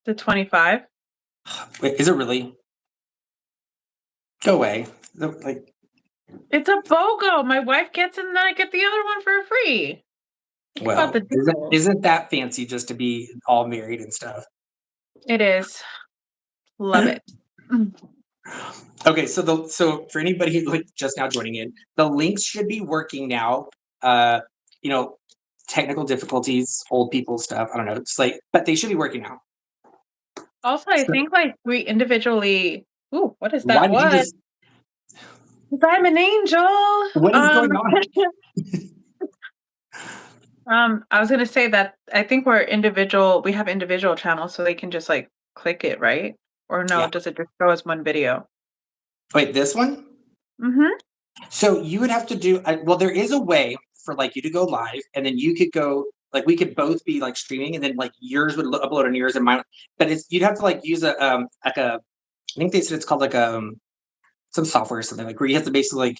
The 25. Wait, is it really? Go away. Like, It's a BOGO. My wife gets it, and then I get the other one for free. Think about the deal. isn't that fancy just to be all married and stuff? It is. Love it. Okay, so for anybody who's like just now joining in, the links should be working now. You know, technical difficulties, old people stuff. I don't know. It's like, but they should be working now. Also, I think like we individually. Ooh, what is that? Why did you just? I'm an angel. What is going on? I was gonna say that I think we have individual channels, so they can just like click it, right? Or no, does it just show us one video? Wait, this one? Mm-hmm. So you would have to do, well, there is a way for like you to go live, and then you could go, like we could both be like streaming, and then like yours would upload on yours and mine, but you'd have to like use I think they said it's called like some software or something, like where you have to basically like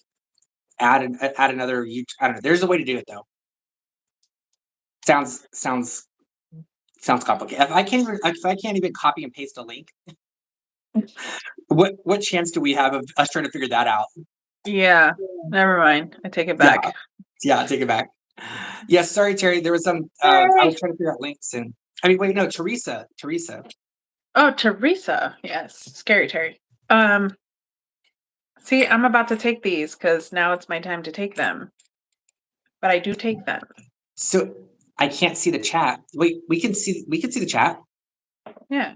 add another, I don't know. There's a way to do it though. Sounds complicated. If I can't even copy and paste a link, what chance do we have of us trying to figure that out? Yeah, never mind. I take it back. Yeah, take it back. Yes, sorry, Terry. There was some. I was trying to figure out links, and I mean, wait, no, Teresa. Oh, Teresa. Yes, scary Terry. See, I'm about to take these because now it's my time to take them. But I do take them. So I can't see the chat. Wait, we can see the chat. Yeah.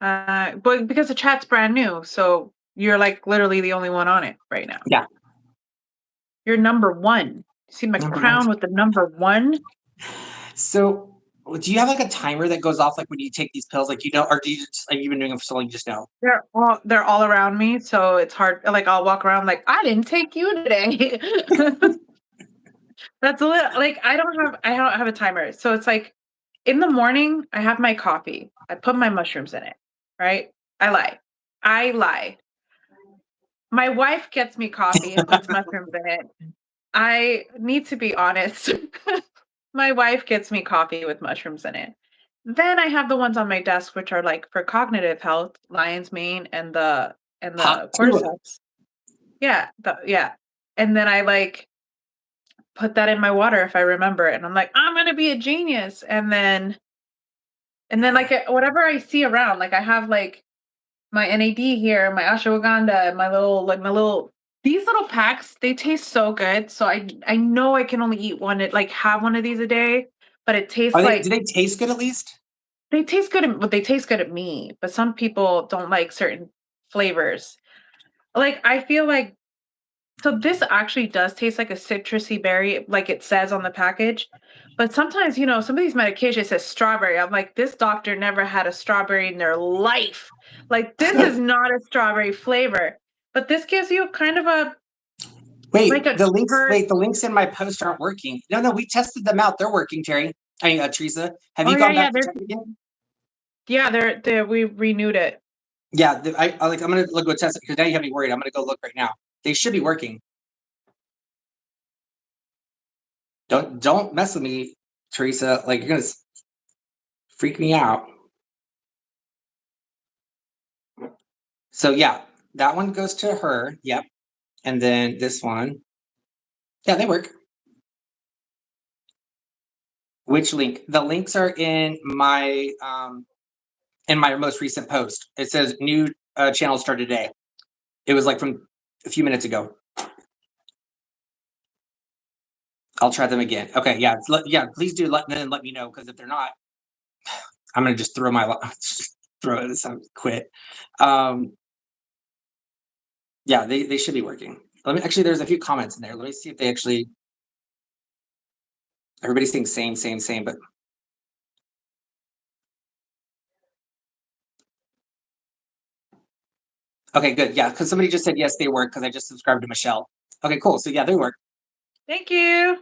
But because the chat's brand new, so you're like literally the only one on it right now. Yeah. You're number one. See my crown with the number 1? So do you have like a timer that goes off like when you take these pills? Like, or do you just, like, you've been doing them for so long, you just know? They're all around me, so it's hard. Like I'll walk around like I didn't take you today. That's a little like I don't have a timer. So it's like in the morning I have my coffee. I put my mushrooms in it, right? I lie. My wife gets me coffee and puts mushrooms in it. I need to be honest. My wife gets me coffee with mushrooms in it. Then I have the ones on my desk which are like for cognitive health, lion's mane and the cordyceps. Yeah, and then I like put that in my water if I remember it, and I'm like, I'm gonna be a genius, and then like whatever I see around, like I have like my NAD here, my ashwagandha, and my little these little packs. They taste so good, so I know I can only eat one, like have one of these a day, but it tastes like. Do they taste good at least? They taste good, but they taste good at me. But some people don't like certain flavors. Like I feel like. So this actually does taste like a citrusy berry, like it says on the package. But sometimes, some of these medications says strawberry. I'm like, this doctor never had a strawberry in their life. Like this is not a strawberry flavor. But this gives you kind of a the links in my post aren't working. No, we tested them out. They're working, Terry. Teresa. Have you gone back to check again? Yeah, we renewed it. Yeah, I'm gonna go test it because now you have me worried. I'm gonna go look right now. They should be working. Don't mess with me, Teresa. Like you're gonna freak me out. So yeah, that one goes to her. Yep. And then this one. Yeah, they work. Which link? The links are in my most recent post. It says new channel start today. It was like from a few minutes ago. I'll try them again. Okay, yeah, please do let me know, because if they're not, I'm gonna just throw this out, quit. Yeah, they should be working. There's a few comments in there. Let me see if they actually. Everybody's saying same, but. Okay, good. Yeah, because somebody just said yes, they work, because I just subscribed to Michelle. Okay, cool. So yeah, they work. Thank you.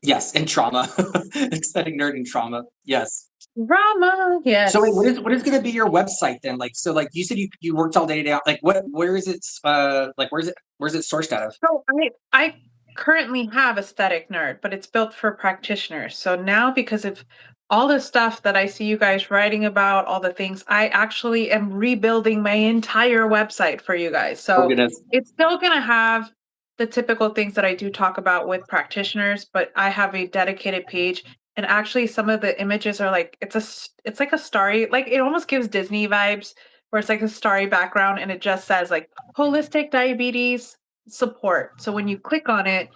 Yes, and trauma. AestheticNerd and trauma. Yes. Drama. Yes. So wait, what is going to be your website then? Like, so like you said, you worked all day today. Like, where is it? Where's it sourced out of? So I currently have AestheticNerd, but it's built for practitioners. So now, because of all the stuff that I see you guys writing about, all the things, I actually am rebuilding my entire website for you guys. Oh So goodness. it's still going to have the typical things that I do talk about with practitioners, but I have a dedicated page. And actually, some of the images are like it's like a starry, like it almost gives Disney vibes, where it's like a starry background, and it just says like holistic diabetes support. So when you click on it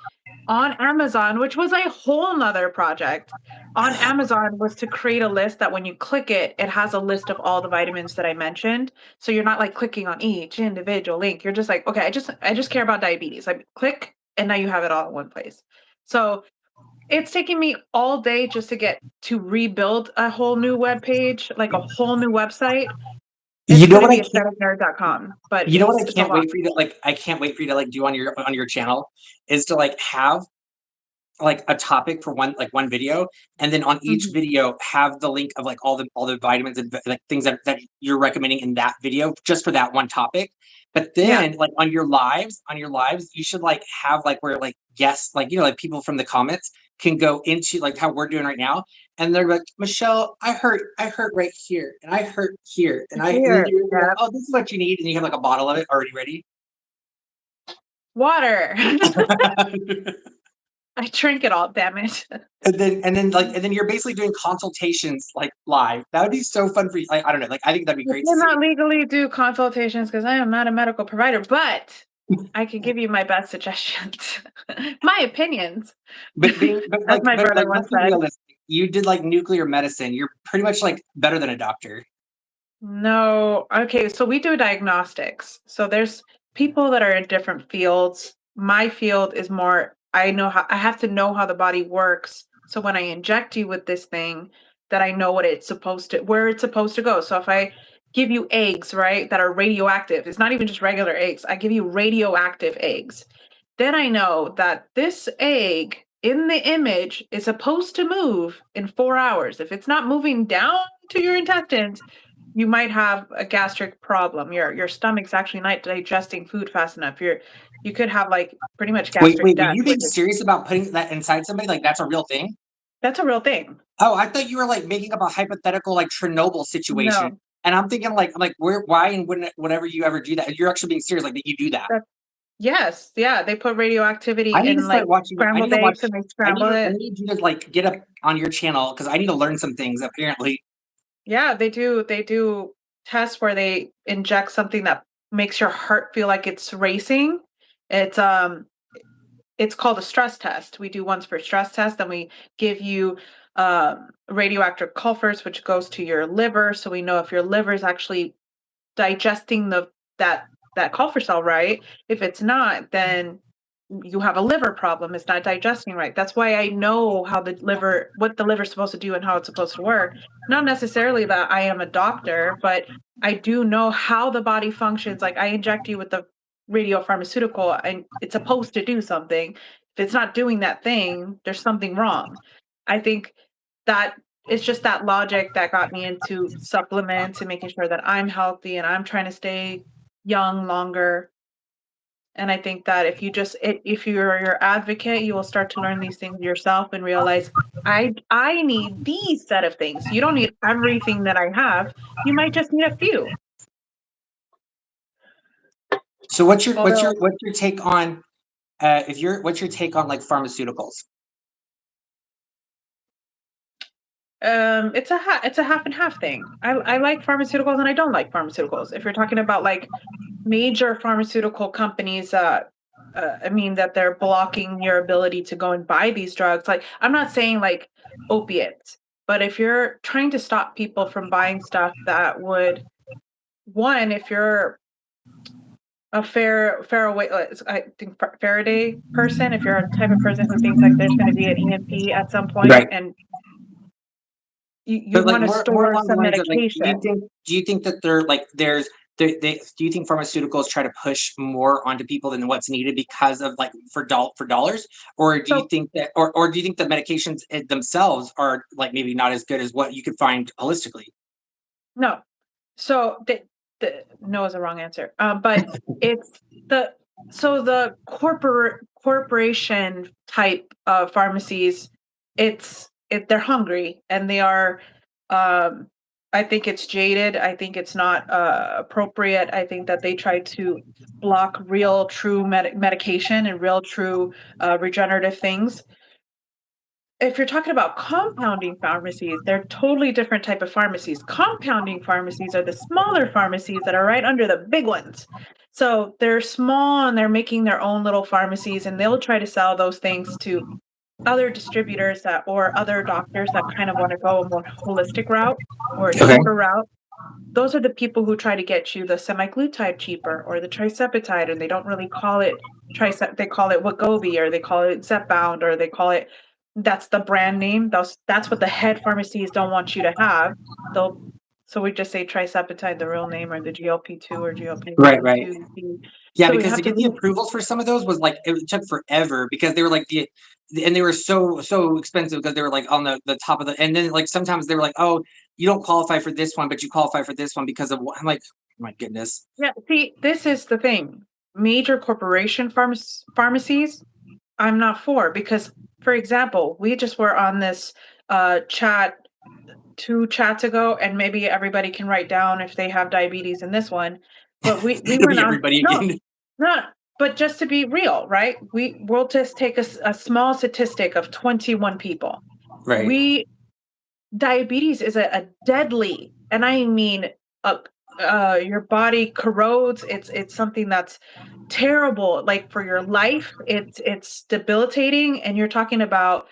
on Amazon, which was a whole nother project on Amazon, was to create a list that when you click it, it has a list of all the vitamins that I mentioned. So you're not like clicking on each individual link. You're just like, okay, I just care about diabetes. I click and now you have it all in one place. So it's taking me all day just to get to rebuild a whole new web page, like a whole new website. You It's know going to what I be can't. aestheticnerd.com, but You know what I it's a can't lot. wait for you to like. I can't wait for you to like do on your channel is to like have like a topic for one video, and then on each Mhm. video have the link of like all the vitamins and like things that you're recommending in that video just for that one topic. But Yeah. then like on your lives you should like have like where like guests, like like people from the comments can go into like how we're doing right now, and they're like, Michelle, I hurt right here, and I hurt here, and then Here. you're like, Yeah. oh, this is what you need, and you have like a bottle of it already ready. Water. I drink it all, damn it. And then you're basically doing consultations like live. That would be so fun for you. Like, I don't know. Like I think that'd be I great to see. cannot legally do consultations because I am not a medical provider, but I can give you my best suggestions, my opinions, as my But brother like once let's be said. realistic. You did like nuclear medicine. You're pretty much like better than a doctor. No. Okay, so we do diagnostics. So there's people that are in different fields. My field is more I have to know how the body works. So when I inject you with this thing, that I know what it's supposed to where it's supposed to go. So if I give you eggs, right, that are radioactive, it's not even just regular eggs. I give you radioactive eggs. Then I know that this egg in the image is supposed to move in 4 hours. If it's not moving down to your intestines, you might have a gastric problem. Your stomach's actually not digesting food fast enough. You could have like pretty much gastric Were death, you which being is serious about putting that inside somebody? Like that's a real thing? that's a real thing. Oh, I thought you were like making up a hypothetical like Chernobyl situation. No, And I'm thinking like where why and whenever you ever do that, you're actually being serious, like that you do that. that's yes, yeah. They put radioactivity in like I need scrambled to watch eggs and they scramble I it. need you to like get up on your channel because I need to learn some things apparently. Yeah, they do tests where they inject something that makes your heart feel like it's racing. It's it's called a stress test. We do ones for stress test, then we give you radioactive sulfurs, which goes to your liver, so we know if your liver is actually digesting that that cell right. If it's not, then you have a liver problem. It's not digesting right. That's why I know how the liver, what the liver's supposed to do and how it's supposed to work. Not necessarily that I am a doctor, but I do know how the body functions. Like I inject you with the radiopharmaceutical and it's supposed to do something. If it's not doing that thing, there's something wrong. I think that it's just that logic that got me into supplements and making sure that I'm healthy and I'm trying to stay young longer. And I think that if you're your advocate, you will start to learn these things yourself and realize I need these set of things. You don't need everything that I have. You might just need a few. So Although what's your take on if you're what's your take on like pharmaceuticals? it's a half and half thing. I like pharmaceuticals and I don't like pharmaceuticals. If you're talking about like major pharmaceutical companies, I mean that they're blocking your ability to go and buy these drugs. Like I'm not saying like opiates, but if you're trying to stop people from buying stuff that would one, if you're a Faraway, I think Faraday person, if you're a type of person who thinks like there's going to be an EMP at some point, Right. and you But like want to more store along the some lines of like, medication. do you think that they're like do you think pharmaceuticals try to push more onto people than what's needed because of like for dollars, or do you So think that or do you think the medications themselves are like maybe not as good as what you could find holistically? no, so the no is a wrong answer. But it's the the corporation type of pharmacies. It's they're hungry and they are, um, I think it's jaded. I think it's not appropriate. I think that they try to block real, true medication and real, true regenerative things. If you're talking about compounding pharmacies, they're totally different type of pharmacies. Compounding pharmacies are the smaller pharmacies that are right under the big ones. So they're small and they're making their own little pharmacies, and they'll try to sell those things to other distributors that or other doctors that kind of want to go a more holistic route or a Okay. cheaper route. Those are the people who try to get you the semaglutide cheaper or the triceptide, and they don't really call it they call it Wegovy, or they call it Zepbound, or they call it, that's the brand name. That's what the head pharmacies don't want you to have. They'll so we just say triceptide, the real name, or the GLP-2 or Right, right. GLP-2. Yeah, So we because have to to get the approvals for some of those was like it took forever because they were like and they were so expensive because they were like on the top of and then like sometimes they were like, oh, you don't qualify for this one, but you qualify for this one because of what. I'm like, my goodness. Yeah, see, this is the thing. Major corporation pharmacies, I'm not for, because, for example, we just were on this chat 2 chats ago, and maybe everybody can write down if they have diabetes in this one. But we It'll went be on, everybody no, again. not, but just to be real, right? We'll just take a small statistic of 21 people. Right. We Diabetes is a deadly, and I mean, uh, your body corrodes. It's something that's terrible, like for your life. It's debilitating, and you're talking about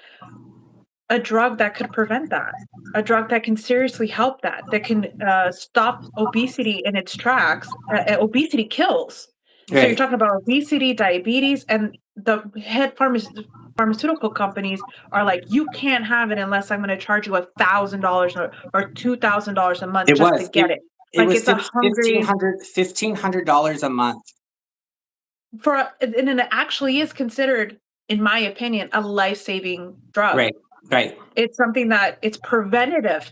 a drug that could prevent that, a drug that can seriously help that can stop obesity in its tracks. Obesity kills. So you're Right. talking about obesity, diabetes, and the head pharmaceutical companies are like, you can't have it unless I'm going to charge you $1,000 or $2,000 a month It just to was. get it. It Like was it's a hungry $1,500 a month. and it actually is considered, in my opinion, a life-saving drug. Right. Right. It's something that it's preventative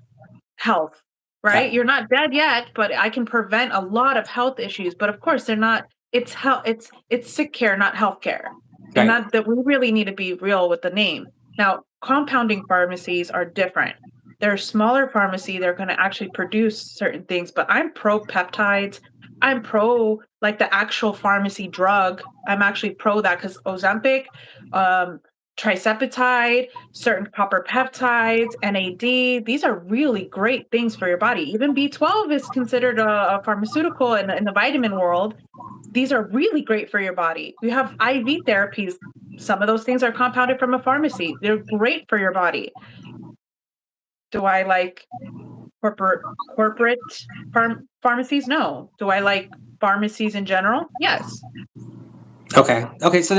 health, Yeah. right? You're not dead yet, but I can prevent a lot of health issues. But of course, they're not. It's health. It's sick care, not health care, and Right. that we really need to be real with the name. Now, compounding pharmacies are different. They're a smaller pharmacy. They're going to actually produce certain things. But I'm pro peptides. I'm pro like the actual pharmacy drug. I'm actually pro that because Ozempic, um, triceptide, certain copper peptides, NAD. These are really great things for your body. Even B12 is considered a pharmaceutical in the vitamin world. These are really great for your body. You have IV therapies. Some of those things are compounded from a pharmacy. They're great for your body. Do I like corporate pharmacies? No. Do I like pharmacies in general? Yes. Okay. Okay. So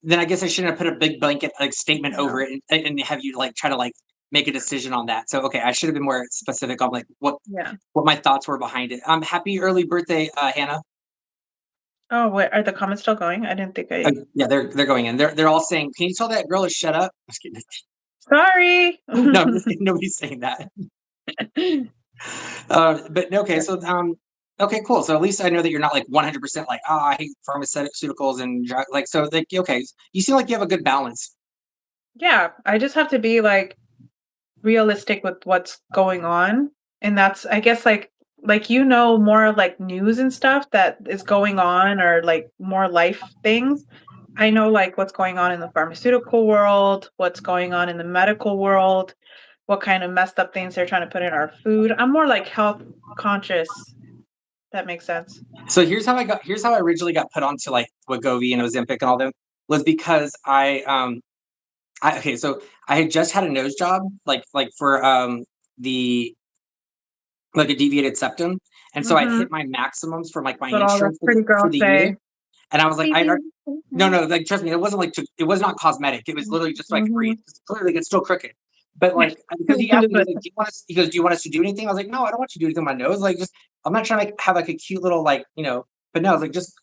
then I guess I shouldn't have put a big blanket like statement over No. it and have you like try to like make a decision on that. So okay, I should have been more specific on like Yeah. what my thoughts were behind it. Happy early birthday, Hannah. Oh, what are the comments still going? I didn't think Yeah, they're going in. They're all saying, "Can you tell that girl to shut up?" I'm just kidding. Sorry. No, I'm just kidding. Nobody's saying that. But okay, so okay, cool. So at least I know that you're not like 100% like, oh, I hate pharmaceuticals and like so. Like, okay, you seem like you have a good balance. Yeah, I just have to be like realistic with what's going on. And that's, I guess, like more of like news and stuff that is going on, or like more life things. I know like what's going on in the pharmaceutical world, what's going on in the medical world, what kind of messed up things they're trying to put in our food. I'm more like health conscious. That makes sense. So here's how I originally got put onto like Wegovy and Ozempic and all them was because okay, so I had just had a nose job like for the like a deviated septum, and so I'd Mm-hmm. hit my maximums for like my What all the insurance pretty for girls the year, say. and I was like, See? no, Mhm. no, like trust me, it wasn't like it was not cosmetic. It was literally just so I could breathe. Mhm. 'Cause clearly, it's still crooked. But like, because he asked me, he's like, "Do you want us?" He goes, "Do you want us to do anything?" I was like, "No, I don't want you to do anything with my nose. Like, just I'm not trying to like, have like a cute little like But no, I was like, just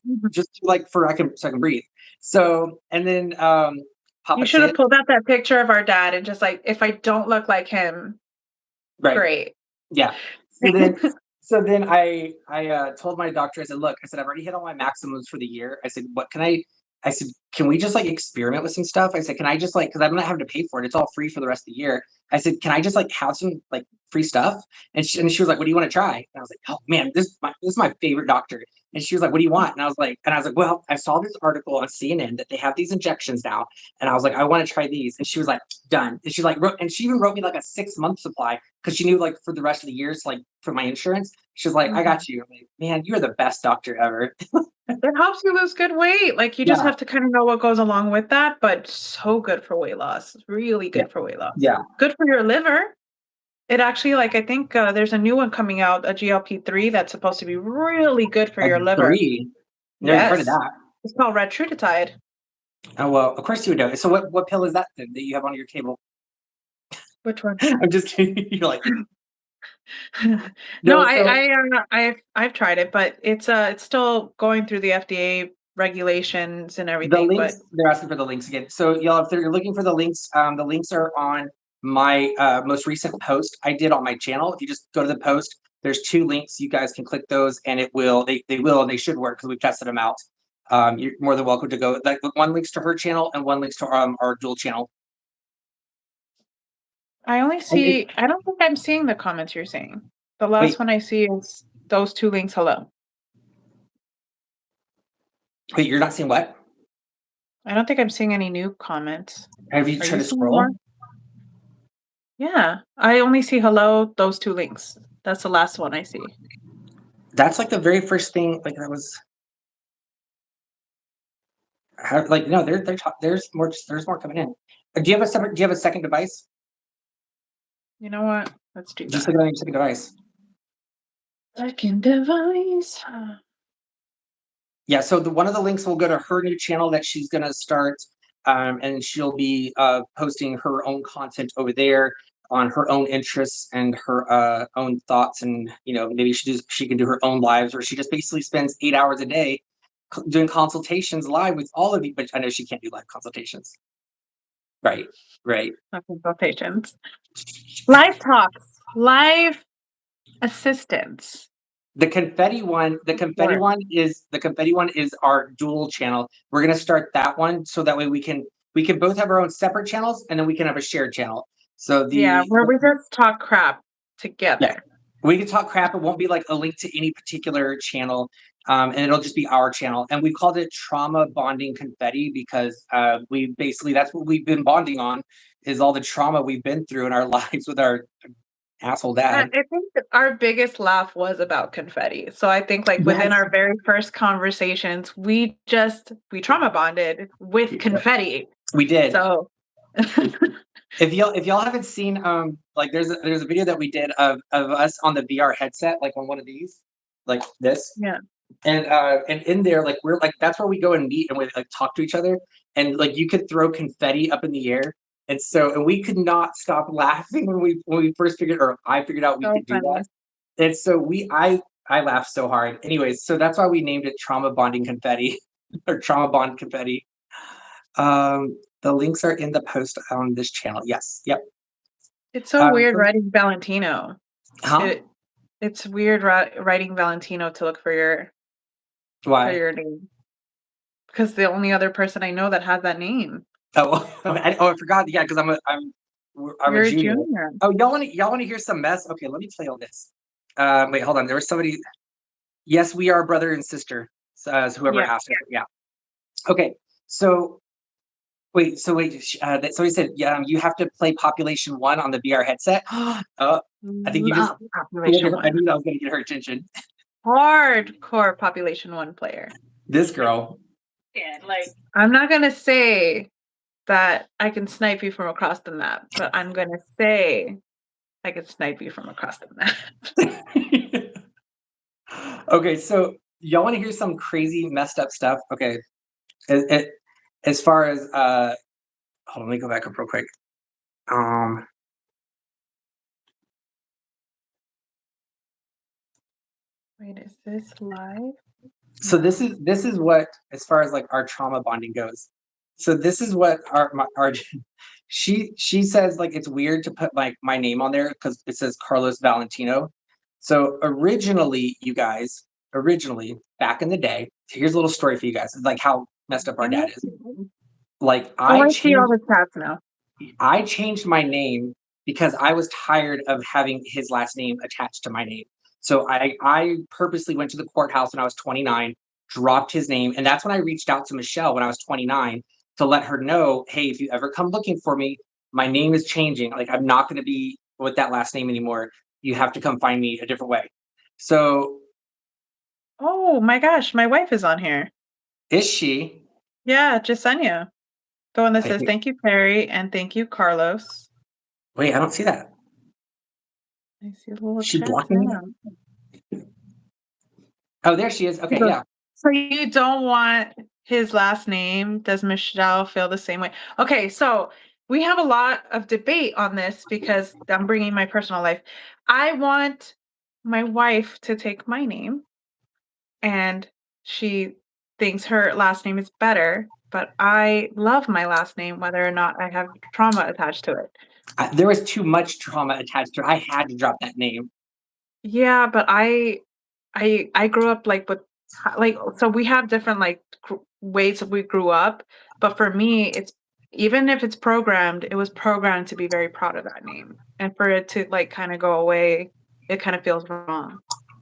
like for so I can breathe. So and then You Papa should have Tit, pulled out that picture of our dad and just like, if I don't look like him, right? great. Yeah. So then I told my doctor, I said, look, I said, I've already hit all my maximums for the year. I said, what can I said, can we just like experiment with some stuff? I said, can I just like, because I'm not having to pay for it. It's all free for the rest of the year. I said, can I just like have some like free stuff? And she was like, what do you want to try? And I was like, oh man, this is my favorite doctor. And she was like, what do you want? And I was like, well, I saw this article on CNN that they have these injections now. And I was like, I want to try these. And she was like, done. And she's like, and she even wrote me like a 6-month supply because she knew like for the rest of the years, like for my insurance. She was like, I got you. I'm like, man, you're the best doctor ever. It helps you lose good weight. Like, you just Yeah. have to kind of know what goes along with that, but so good for weight loss. It's really Yeah. good for weight loss. Yeah. Good for your liver. It actually, like, I think there's a new one coming out, a GLP-3 that's supposed to be really good for A your liver. 3. Never heard of Yes. that. It's called retatrutide. Oh well, of course you would know. So what pill is that then that you have on your table? Which one? I'm just kidding. You're like, No, no, so I've tried it, but it's still going through the FDA regulations and the everything, but links, they're asking for the links again. So y'all, if you're looking for the links are on my most recent post I did on my channel. If you just go to the post, there's 2 links. You guys can click those and it will, they will, and they should work because we've tested them out. You're more than welcome to go. Like one links to her channel and one links to our dual channel. I only And see I don't think I'm seeing the comments you're saying. The wait, last one I see is those 2 links, hello. you're not seeing what? I don't think I'm seeing any new comments. Have you Are tried you to seeing more? scroll? Yeah, I only see hello, those 2 links. That's the last one I see. That's like the very first thing. Like that was like no, there's more coming in. Do you have a separate? Do you have a second device? You know what? Let's do Just that. look at your second device. Second device. Yeah. So one of the links will go to her new channel that she's gonna start, and she'll be posting her own content over there on her own interests and her own thoughts, and maybe she can do her own lives, or she just basically spends 8 hours a day doing consultations live with all of you. But I know she can't do live consultations. Right. Right. Not consultations. Live talks. Live assistance. The confetti one Sure. is our dual channel. We're gonna start that one so that way we can both have our own separate channels and then we can have a shared channel. So Yeah, where we just talk crap yeah, together. we can talk crap. It won't be like a link to any particular channel, and it'll just be our channel. And we called it Trauma Bonding Confetti because we basically that's what we've been bonding on is all the trauma we've been through in our lives with our asshole I dad. I think that our biggest laugh was about confetti. So I think, like, within Yes, our very first conversations, we trauma bonded with confetti. we did. So If y'all haven't seen like there's a video that we did of us on the VR headset like on one of these like this yeah. and in there like we're like that's where we go and meet and we like talk to each other and like you could throw confetti up in the air and we could not stop laughing when we first figured or I figured out we So could do that funny. and so I laughed so hard anyways so that's why we named it Trauma Bonding Confetti or Trauma Bond Confetti. The links are in the post on this channel. Yes. Yep. It's so weird So writing Valentino. huh? It it's weird writing Valentino to look for Why? your name, because the only other person I know that has that name. Oh, I forgot. Yeah, because I'm a You're a junior. junior. Oh, y'all want to hear some mess? Okay, let me tell you all this. Wait, hold on. There was somebody. Yes, we are brother and sister. As whoever Yeah. asked it. Yeah. Okay. So wait. Somebody said, yeah, you have to play Population One on the VR headset. I think you just. Love Population I One. knew that was going to get her attention. Hardcore Population One player. This girl. Yeah, like, I'm not gonna say that I can snipe you from across the map, but I'm gonna say I can snipe you from across the map. Okay, so y'all want to hear some crazy messed up stuff? Okay, it, as far as hold on, let me go back up real quick. Um, Wait, is this live? so No. this is what as far as like our trauma bonding goes. So this is what our she says like it's weird to put like my name on there because it says Carlos Valentino. So originally, you guys, originally back in the day, here's a little story for you guys. Like how messed up our dad is. Amazing. Like Oh, I see all the chats now. I changed my name because I was tired of having his last name attached to my name. So I purposely went to the courthouse when I was 29, dropped his name, and that's when I reached out to Michelle when I was 29 to let her know, hey, if you ever come looking for me, my name is changing. Like I'm not going to be with that last name anymore. You have to come find me a different way. So Oh my gosh, my wife is on here. is she? Yeah, Jasenia. The one that I says, think. "Thank you, Perry, and thank you, Carlos." Wait, I don't see that. I see the little Is she chats blocking me? now. Oh, there she is. He Okay, goes, yeah. "So you don't want his last name? Does Michelle feel the same way?" Okay, so we have a lot of debate on this because I'm bringing my personal life. I want my wife to take my name, and she thinks her last name is better, but I love my last name whether or not I have trauma attached to it. There was too much trauma attached to her. I had to drop that name. Yeah, but I grew up like with like so we have different like ways that we grew up, but for me it's even if it's programmed, it was programmed to be very proud of that name. And for it to like kind of go away, it kind of feels wrong.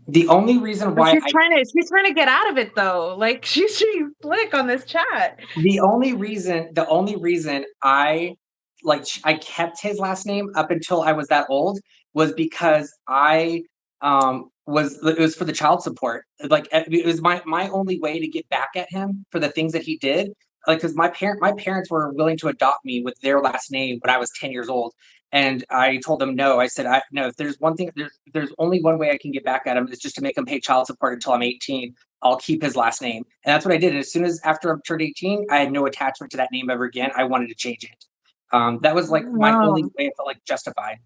The only reason But why she's trying to get out of it though. Like she's slick on this chat. the only reason I I kept his last name up until I was that old was because I was it was for the child support. Like it was my only way to get back at him for the things that he did. Like because my parents were willing to adopt me with their last name when I was 10 years old. And I told them no. I said, I no, if there's one thing, there's only one way I can get back at him is just to make him pay child support until I'm 18. I'll keep his last name. And that's what I did. And as soon as after I turned 18, I had no attachment to that name ever again. I wanted to change it. That was like my only Wow. way I felt like justified.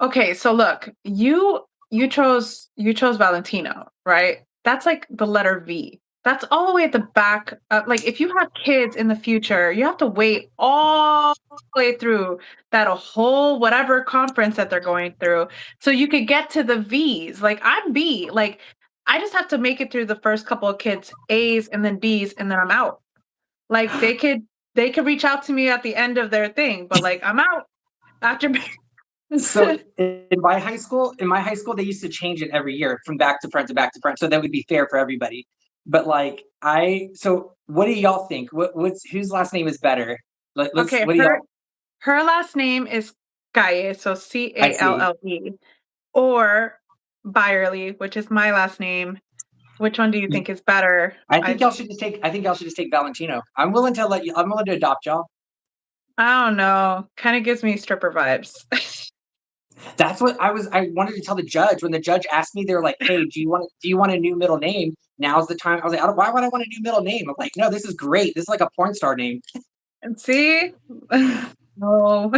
Okay, so look, you chose Valentino, right? That's like the letter V. That's all the way at the back. Like if you have kids in the future, you have to wait all the way through that a whole whatever conference that they're going through so you could get to the V's. Like I'm B. Like I just have to make it through the first couple of kids, A's and then B's, and then I'm out. Like they could reach out to me at the end of their thing, but like I'm out after So in my high school, they used to change it every year from back to front to back to front. So that would be fair for everybody. But so what do y'all think? What's whose last name is better? Like, let's, Okay, what do her y'all, her last name is Calle, so I see. Calle, or Byerly, which is my last name. Which one do you think is better? I think y'all should just take Valentino. I'm willing to adopt y'all. I don't know. Kind of gives me stripper vibes. That's what I wanted to tell the judge when the judge asked me. They were like, "Hey, do you want a new middle name? Now's the time." I was like, Why would I want a new middle name?" I'm like, "No, this is great. This is like a porn star name." And see? No.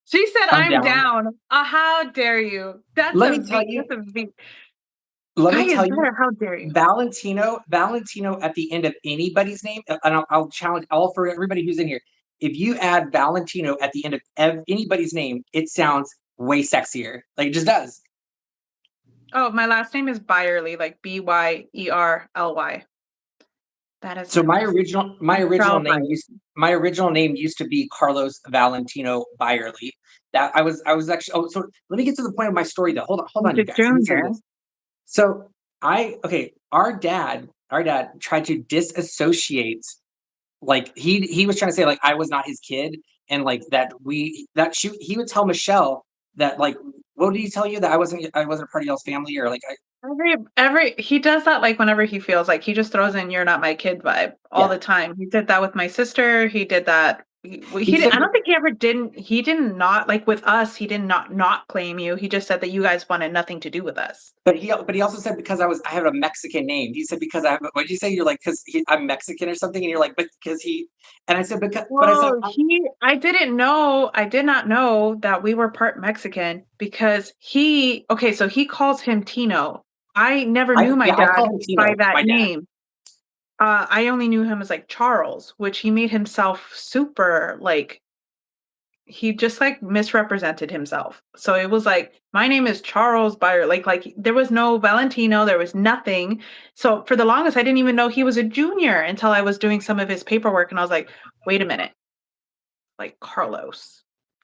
She said I'm I'm down. down. How dare you? That's Let a me tell V. you. That's a V. Let me Guy is tell you. better. How dare you? Valentino at the end of anybody's name, and I'll challenge all for everybody who's in here. If you add Valentino at the end of anybody's name, it sounds way sexier. Like it just does. Oh, my last name is Byerly, like Byerly. That is So my last name. Michelle Byerly. my original name used to be Carlos Valentino Byerly. That I was actually. Oh, so let me get to the point of my story though. Hold on, you The guys. Let me tell you junior. this. So our dad tried to disassociate. Like he was trying to say like I was not his kid, and like he would tell Michelle that like what did he tell you that I wasn't part of y'all's family or like I Every he does that like whenever he feels like he just throws in "you're not my kid" vibe all yeah the time. He did that with my sister. He did that. he I said don't think he ever didn't. He did not like with us. He did not claim you. He just said that you guys wanted nothing to do with us. but he also said because I have a Mexican name. He said because I have what did you say? You're like because I'm Mexican or something, and you're like but because he and I said because but I said Well, I didn't know. I did not know that we were part Mexican because okay, so he calls him Tino. I never knew my I dad call him by Tino, that my dad. name. I only knew him as like Charles, which he made himself super like he just like misrepresented himself. So it was like, my name is Charles Byerly. Like there was no Valentino, there was nothing. So for the longest, I didn't even know he was a junior until I was doing some of his paperwork, and I was like, wait a minute, like Carlos.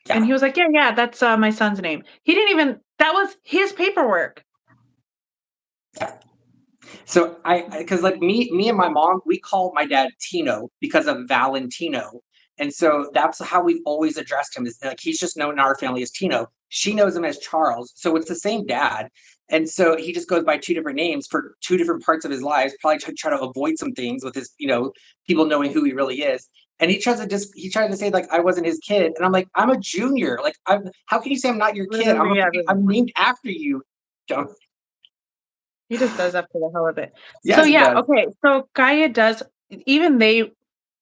And Yeah. he was like, yeah, that's my son's name. He didn't even, that was his paperwork. Yeah. So because like me and my mom, we call my dad Tino because of Valentino. And so that's how we've always addressed him, is like he's just known in our family as Tino. She knows him as Charles. So it's the same dad. And so he just goes by two different names for two different parts of his lives, probably to try to avoid some things with his, people knowing who he really is. And he tried to say like I wasn't his kid. And I'm like, I'm a junior. Like how can you say I'm not your kid? Literally, yeah, I'm named after you. Don't. he just does that for the hell of it. So Yes, he yeah, does. okay. So Gaia does, even they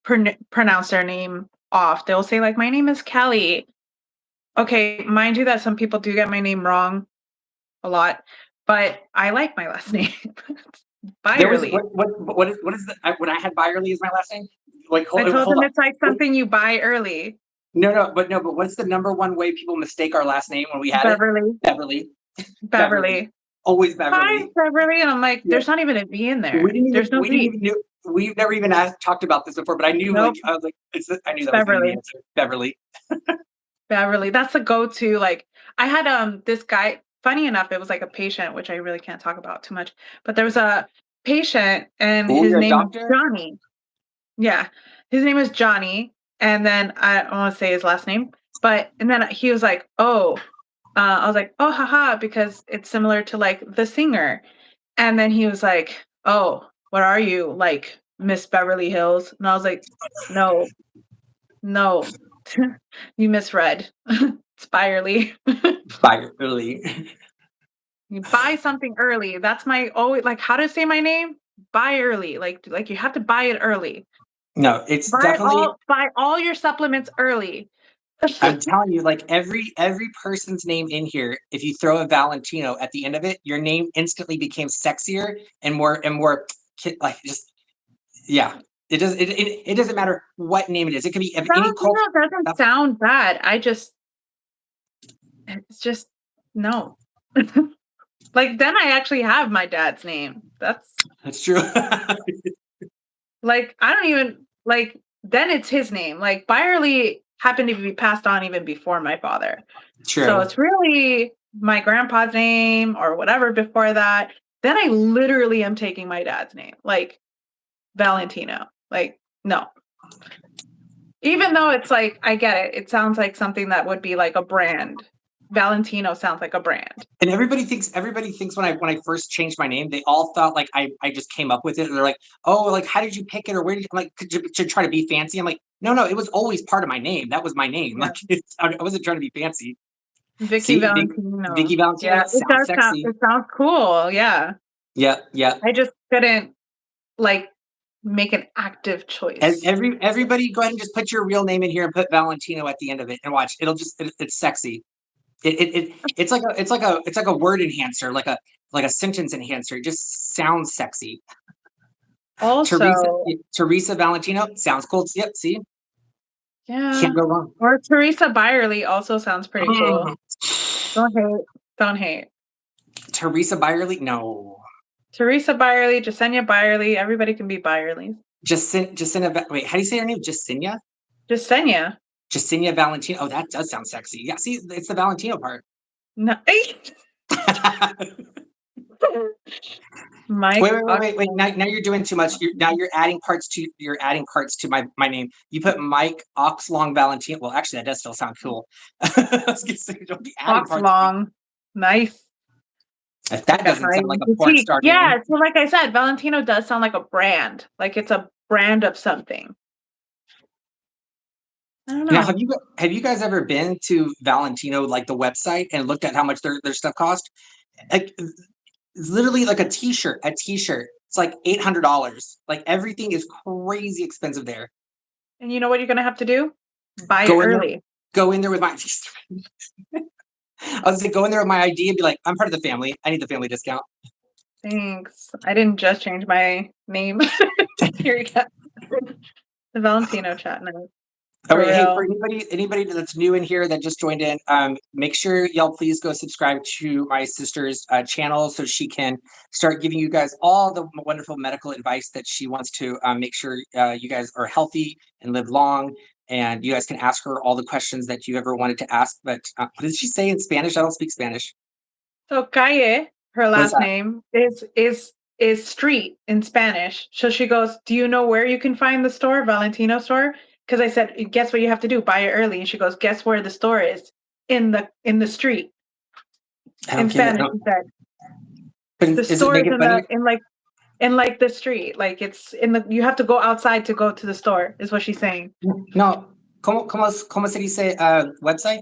pronounce their name off. They'll say like, my name is Kelly. Okay, mind you that some people do get my name wrong a lot, but I like my last name. There was Byerly. what is the when I had Byerly as my last name? Like I told hold them on. it's like something you buy early. No, but what's the number one way people mistake our last name when we had it? Beverly. Beverly. Beverly. Beverly. Always Hi, Beverly. Beverly. And I'm like, Yeah. there's not even a B in there. There's no We didn't B. even knew we've never even talked about this before, but I knew like Nope. I was like I knew It's that was gonna be the Beverly. answer. Beverly. Beverly. That's the go-to. Like I had this guy, funny enough, it was like a patient, which I really can't talk about too much, but there was a patient and Oh, his you're a name was doctor? Johnny. Yeah. His name is Johnny. And then I don't want to say his last name, but and then he was like, oh, I was like, oh haha, because it's similar to like the singer. And then he was like, oh, what are you? Like Miss Beverly Hills? And I was like, no, no. You misread. It's Byerly. Byerly. You buy something early. That's my always like how to say my name? Buy early. Like you have to buy it early. No, it's definitely Buy all your supplements early. I'm telling you, like every person's name in here, if you throw a Valentino at the end of it, your name instantly became sexier and more like just yeah. It doesn't matter what name it is. It could be of any culture. Valentino doesn't sound bad. It's just no. Like then I actually have my dad's name. That's true. Like I don't even like then it's his name. Like Byerly happened to be passed on even before my father. So True. it's really my grandpa's name or whatever before that. Then I literally am taking my dad's name, like Valentino. Like, no. Even though it's like, I get it. It sounds like something that would be like a brand. Valentino sounds like a brand. And everybody thinks when I first changed my name, they all thought like I just came up with it. And they're like, oh, like how did you pick it or where did you like to try to be fancy? I'm like, no, it was always part of my name. That was my name. Yeah. Like I wasn't trying to be fancy. Vicky See, Valentino. Vicky Valentino, Yeah, that it sounds does sound, sexy. it sounds cool. Yeah. Yeah. I just couldn't like make an active choice. Everybody go ahead and just put your real name in here and put Valentino at the end of it and watch. It's sexy. It's like a word enhancer, like a sentence enhancer. It just sounds sexy. Also, Teresa Valentino sounds cool. Yep, see? yeah. Can't go wrong. Or Teresa Byerly also sounds pretty cool. Mm. Don't hate. Don't hate. Teresa Byerly? No. Teresa Byerly, Jasenia Byerly, everybody can be Byerly. Jacinta, wait, how do you say her name? Jacinia? Jasenia. Jacinia Valentino. Oh, that does sound sexy. Yeah, see, it's the Valentino part. No. Mike. Wait. Now you're doing too much. Now you're adding parts to my name. You put Mike Oxlong Valentino. Well, actually, that does still sound cool. I was gonna say, don't be adding Fox parts. Long. Nice. If It's that like a doesn't high sound like a porn boutique. star name. Yeah, so like I said, Valentino does sound like a brand. Like it's a brand of something. I don't Now, know. have you guys ever been to Valentino, like the website, and looked at how much their stuff cost? Like, it's literally like a T-shirt. It's like $800. Like everything is crazy expensive there. And you know what you're gonna have to do? Buy it Go in there, early. go in there with my. I was like, go in there with my ID and be like, I'm part of the family. I need the family discount. Thanks. I didn't just change my name. Here you go. The Valentino chat now. Oh For wait, hey, for real. anybody that's new in here that just joined in, make sure y'all please go subscribe to my sister's channel so she can start giving you guys all the wonderful medical advice that she wants to make sure you guys are healthy and live long. And you guys can ask her all the questions that you ever wanted to ask. But what did she say in Spanish? I don't speak Spanish. So Calle, her What is last that? name, is street in Spanish. So she goes, "Do you know where you can find the store, Valentino store?" Because I said, "Guess what you have to do? Buy it early." And she goes, "Guess where the store is? In the street." I don't In get it. I Spanish, she don't, said, but "The is it store is making money? in like the street. Like it's in the you have to go outside to go to the store," is what she's saying. No. ¿Cómo se dice website?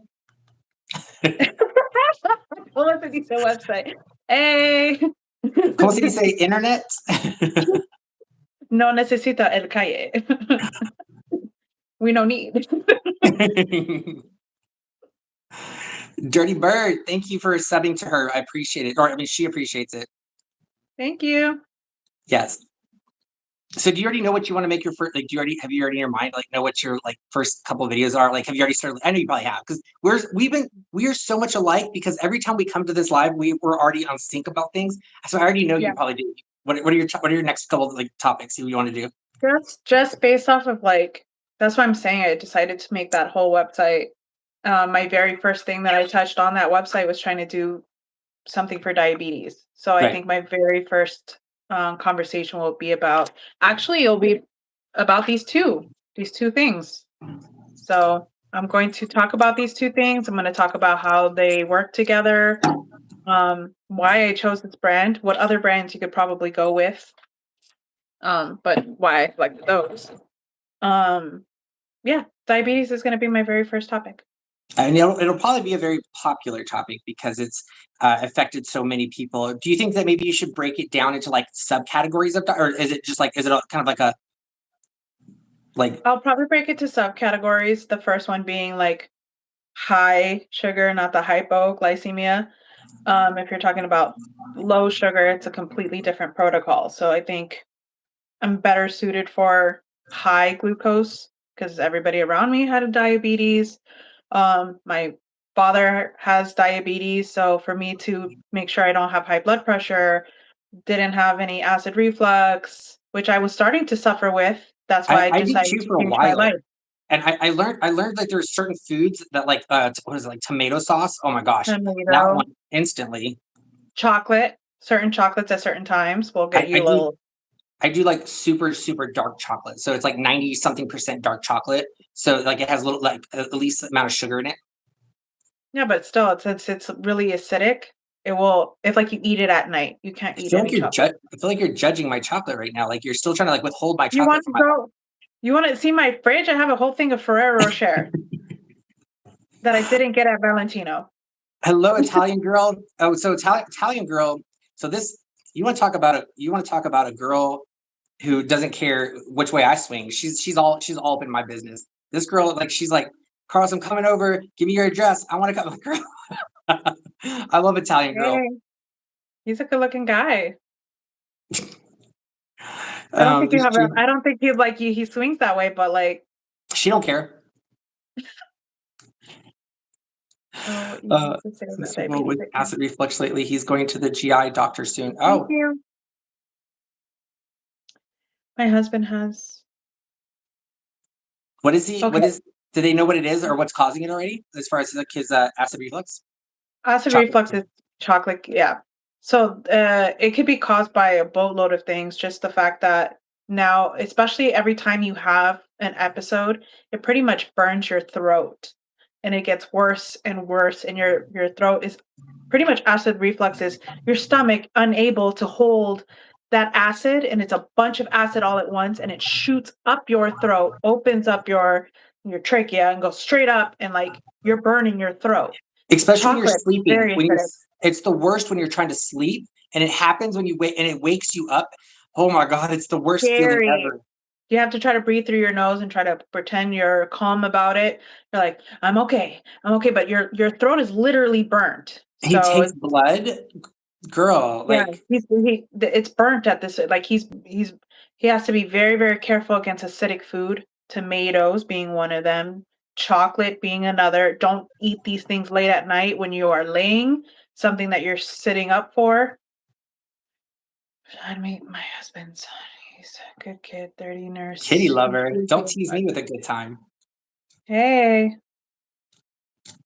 Well, let's see the website. Hey. ¿Cómo se dice internet? No necesita el calle. We no need. Dirty Bird, thank you for subbing to her. I appreciate it. Or I mean, she appreciates it. Thank you. Yes. So do you already know what you want to make your first, like, have you already in your mind, like, know what your like first couple of videos are? Like, have you already started? I know you probably have, because we are so much alike, because every time we come to this live, we're already on sync about things. So I already know Yeah. you probably do. What are your next couple of like topics you want to do? Just based off of like that's why I'm saying I decided to make that whole website. My very first thing that I touched on that website was trying to do something for diabetes. So I Right. think my very first conversation will be about actually it'll be about these two things. So I'm going to talk about these two things. I'm going to talk about how they work together, why I chose this brand, what other brands you could probably go with, but why I like those. Um, yeah, diabetes is going to be my very first topic. And it'll probably be a very popular topic because it's affected so many people. Do you think that maybe you should break it down into like subcategories of, or is it just like, is it kind of like a, like, I'll probably break it to subcategories. The first one being like high sugar, not the hypoglycemia. If you're talking about low sugar, it's a completely different protocol. So I think I'm better suited for high glucose because everybody around me had a diabetes. My father has diabetes, so for me to make sure I don't have high blood pressure, didn't have any acid reflux, which I was starting to suffer with. That's why I I did decided too to for a change my while. life. And I learned that there's certain foods that like, what is it, like tomato sauce? Oh my gosh, that Tomato, one instantly. chocolate, certain chocolates at certain times will I, get I you a do little. I do like super, super dark chocolate. So it's like 90 something percent dark chocolate. So like it has a little, like at least amount of sugar in it. Yeah, but still, it's really acidic. It will if like you eat it at night, you can't I eat feel like any chocolate. I feel like you're judging my chocolate right now. Like you're still trying to like withhold my You chocolate want from to my. go? You want to see my fridge? I have a whole thing of Ferrero Rocher that I didn't get at Valentino. Hello, Italian girl. Oh, so Italian girl. So this, you want to talk about a girl who doesn't care which way I swing. She's all up in my business. This girl, like, she's like, Carlos, I'm coming over. Give me your address. I want to come. Girl, I love Italian girl. Hey, he's a good-looking guy. I don't think you It's have a true. I don't think he like he swings that way, but like, She don't care. oh, what you have to say about This woman diabetes with right now. acid reflux lately. He's going to the GI doctor soon. Thank Oh, you. My husband has. what is he? What Okay. is? Do they know what it is or what's causing it already? As far as like his acid reflux, Acid chocolate. reflux is chocolate, yeah. So, it could be caused by a boatload of things, just the fact that now, especially every time you have an episode, it pretty much burns your throat, and it gets worse and worse, and your throat is pretty much acid reflux is your stomach unable to hold that acid, and it's a bunch of acid all at once, and it shoots up your throat, opens up your trachea, and goes straight up, and, like, you're burning your throat. Especially when you're Chocolate, sleeping. very When you're, acidic, it's the worst when you're trying to sleep, and it happens when you wake, and it wakes you up. Oh my god, it's the worst feeling scary. ever. You have to try to breathe through your nose and try to pretend you're calm about it. You're like, I'm okay," but your throat is literally burnt. He So takes it's blood, girl. yeah, Like it's burnt at this like he has to be very, very careful against acidic food. tomatoes being one of them, chocolate being another. Don't eat these things late at night when you are laying, something that you're sitting up for. I mean, my husband's, he's a good kid, 30 Kitty nurse. lover. Don't tease me with a good time. Hey,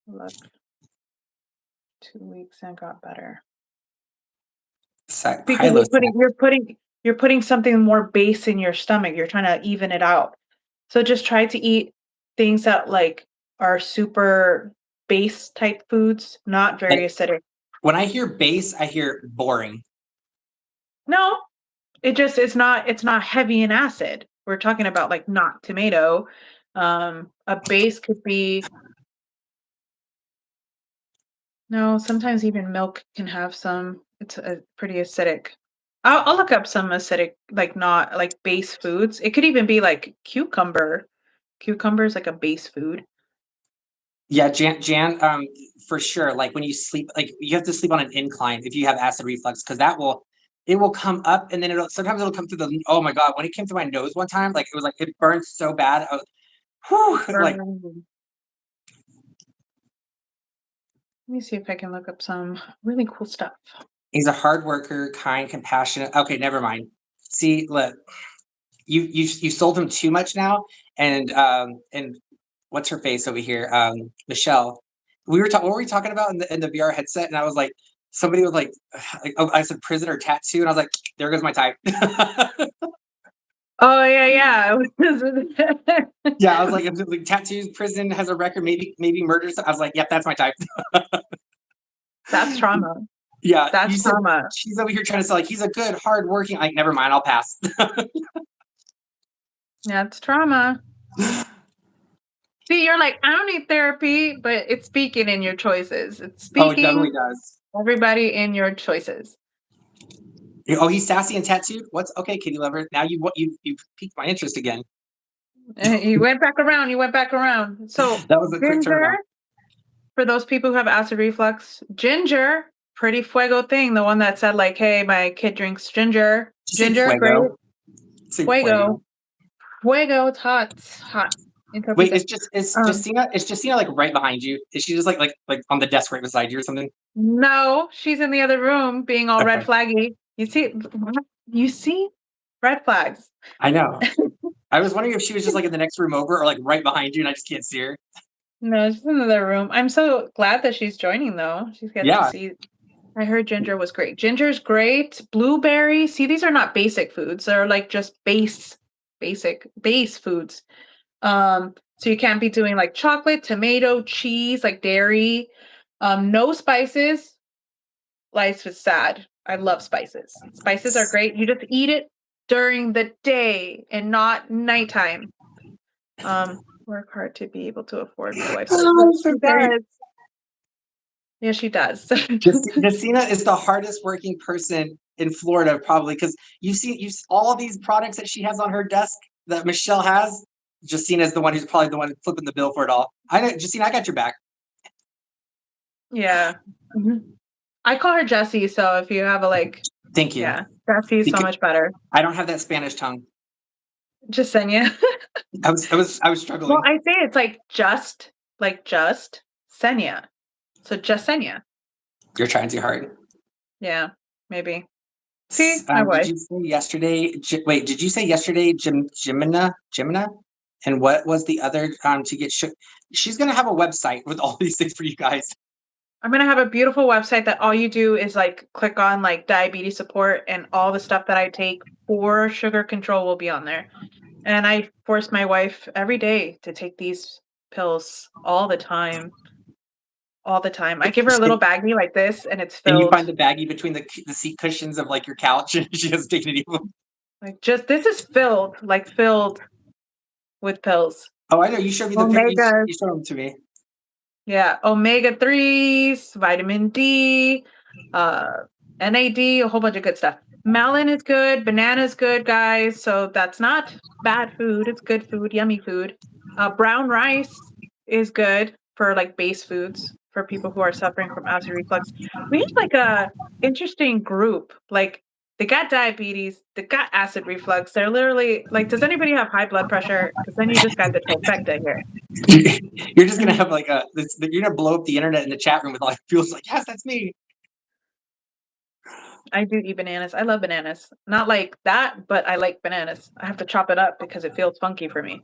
look, 2 weeks and got better. Because Hilo you're putting something more base in your stomach. You're trying to even it out. So just try to eat things that like are super base type foods, not very like acidic. when I hear base, I hear boring. No, it's not heavy in acid. We're talking about like not tomato. A base could be no, sometimes even milk can have some. It's pretty acidic. I'll look up some acidic, like not like base foods. It could even be like cucumber. Cucumber is like a base food. Yeah, Jan, for sure. Like when you sleep, like you have to sleep on an incline if you have acid reflux, because it will come up and then sometimes it'll come through oh my God, when it came through my nose one time, like it was like, it burned so bad. I was, whew, like, Let me see if I can look up some really cool stuff. he's a hard worker, kind, compassionate. Okay, never mind. See, look, you sold him too much now, and what's her face over here, Michelle. What were we talking about in the VR headset? And I was like, somebody was like, oh, I said prison or tattoo, and I was like, there goes my type. Oh yeah, yeah. Yeah, I was like, like tattoos, prison has a record, maybe murder. I was like, yep, that's my type. That's trauma. Yeah, you That's said trauma. she's over here trying to say like he's a good, hardworking. Like, never mind, I'll pass. That's trauma. See, you're like, I don't need therapy, but it's speaking in your choices. It's Oh, it definitely speaking does. everybody in your choices. Oh, he's sassy and tattooed. What's okay, kitty lover? Now you piqued my interest again. You went back around. You went back around. So That was a quick ginger, turnaround. for those people who have acid reflux, ginger, pretty fuego thing. The one that said like, "Hey, my kid drinks ginger." Did you say Ginger, great. fuego? Say Fuego, fuego. It's hot. It's hot. Wait, Interpretation. is Um, Justina like right behind you? Is she just like on the desk right beside you or something? no, she's in the other room being all red Okay, flaggy. You see, red flags. I know. I was wondering if she was just like in the next room over or like right behind you, and I just can't see her. No, she's in another room. I'm so glad that she's joining though. She gets to Yeah, see. I heard ginger was great. Ginger's great. Blueberry. See, these are not basic foods. They're like just base foods. So you can't be doing like chocolate, tomato, cheese, like dairy. No spices. Life is sad. I love spices. Spices are great. You just eat it during the day and not nighttime. Work hard to be able to afford my wife's life. oh, Yes, so she great. does. Yeah, she does. Justina is the hardest working person in Florida, probably because you all these products that she has on her desk that Michelle has. Justina is the one who's probably the one flipping the bill for it all. I know, Justina, I got your back. Yeah. Mhm. I call her Jessie, so if you have a like, Thank you. yeah, Jessie is so much better. I don't have that Spanish tongue. Just Senya. I was Well, struggling. I say it's like just Senya. So just Senya. You're trying too hard. Yeah, maybe. See, my Did wife. you say yesterday? Wait, did you say yesterday, Jimina? And what was the other to get? She's gonna have a website with all these things for you guys. I'm gonna have a beautiful website that all you do is like click on like diabetes support and all the stuff that I take for sugar control will be on there. And I force my wife every day to take these pills all the time. All the time. I give her a little baggie like this and it's And you find filled. the baggie between the seat cushions of like your couch, and she hasn't taken any of them. Like just this is filled, like filled with pills. Oh, I know. You showed me the pic. Omega, You showed them to me. yeah, omega 3s, vitamin D, uh NAD, a whole bunch of good stuff. Melon is good, banana is good, guys. So that's not bad food. It's good food, yummy food. Brown rice is good for like base foods for people who are suffering from acid reflux. We have like a interesting group. Like they got diabetes, they got acid reflux. They're literally like, does anybody have high blood pressure? Because then you just got the trifecta here. You're just gonna have like you're gonna blow up the internet in the chat room with all people like, yes, that's me. I do eat bananas. I love bananas. Not like that, but I like bananas. I have to chop it up because it feels funky for me.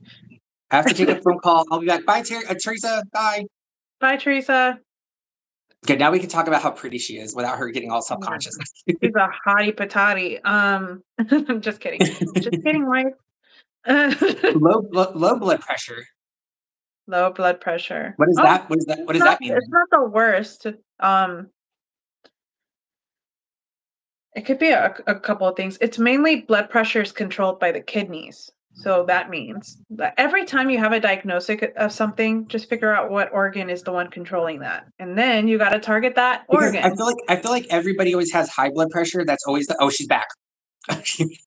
I have to take a phone call. I'll be back. Bye, Teresa. Bye. Bye, Teresa. Okay, now we can talk about how pretty she is without her getting all self-conscious. She's a hottie patati. I'm just kidding. Just kidding, wife. low blood pressure. Low blood pressure. What is that? What is that? What does that mean? It's not the worst. It could be a couple of things. It's mainly blood pressure is controlled by the kidneys. So that means that every time you have a diagnosis of something, just figure out what organ is the one controlling that. And then you got to target that Because organ. I feel like everybody always has high blood pressure. That's always she's back.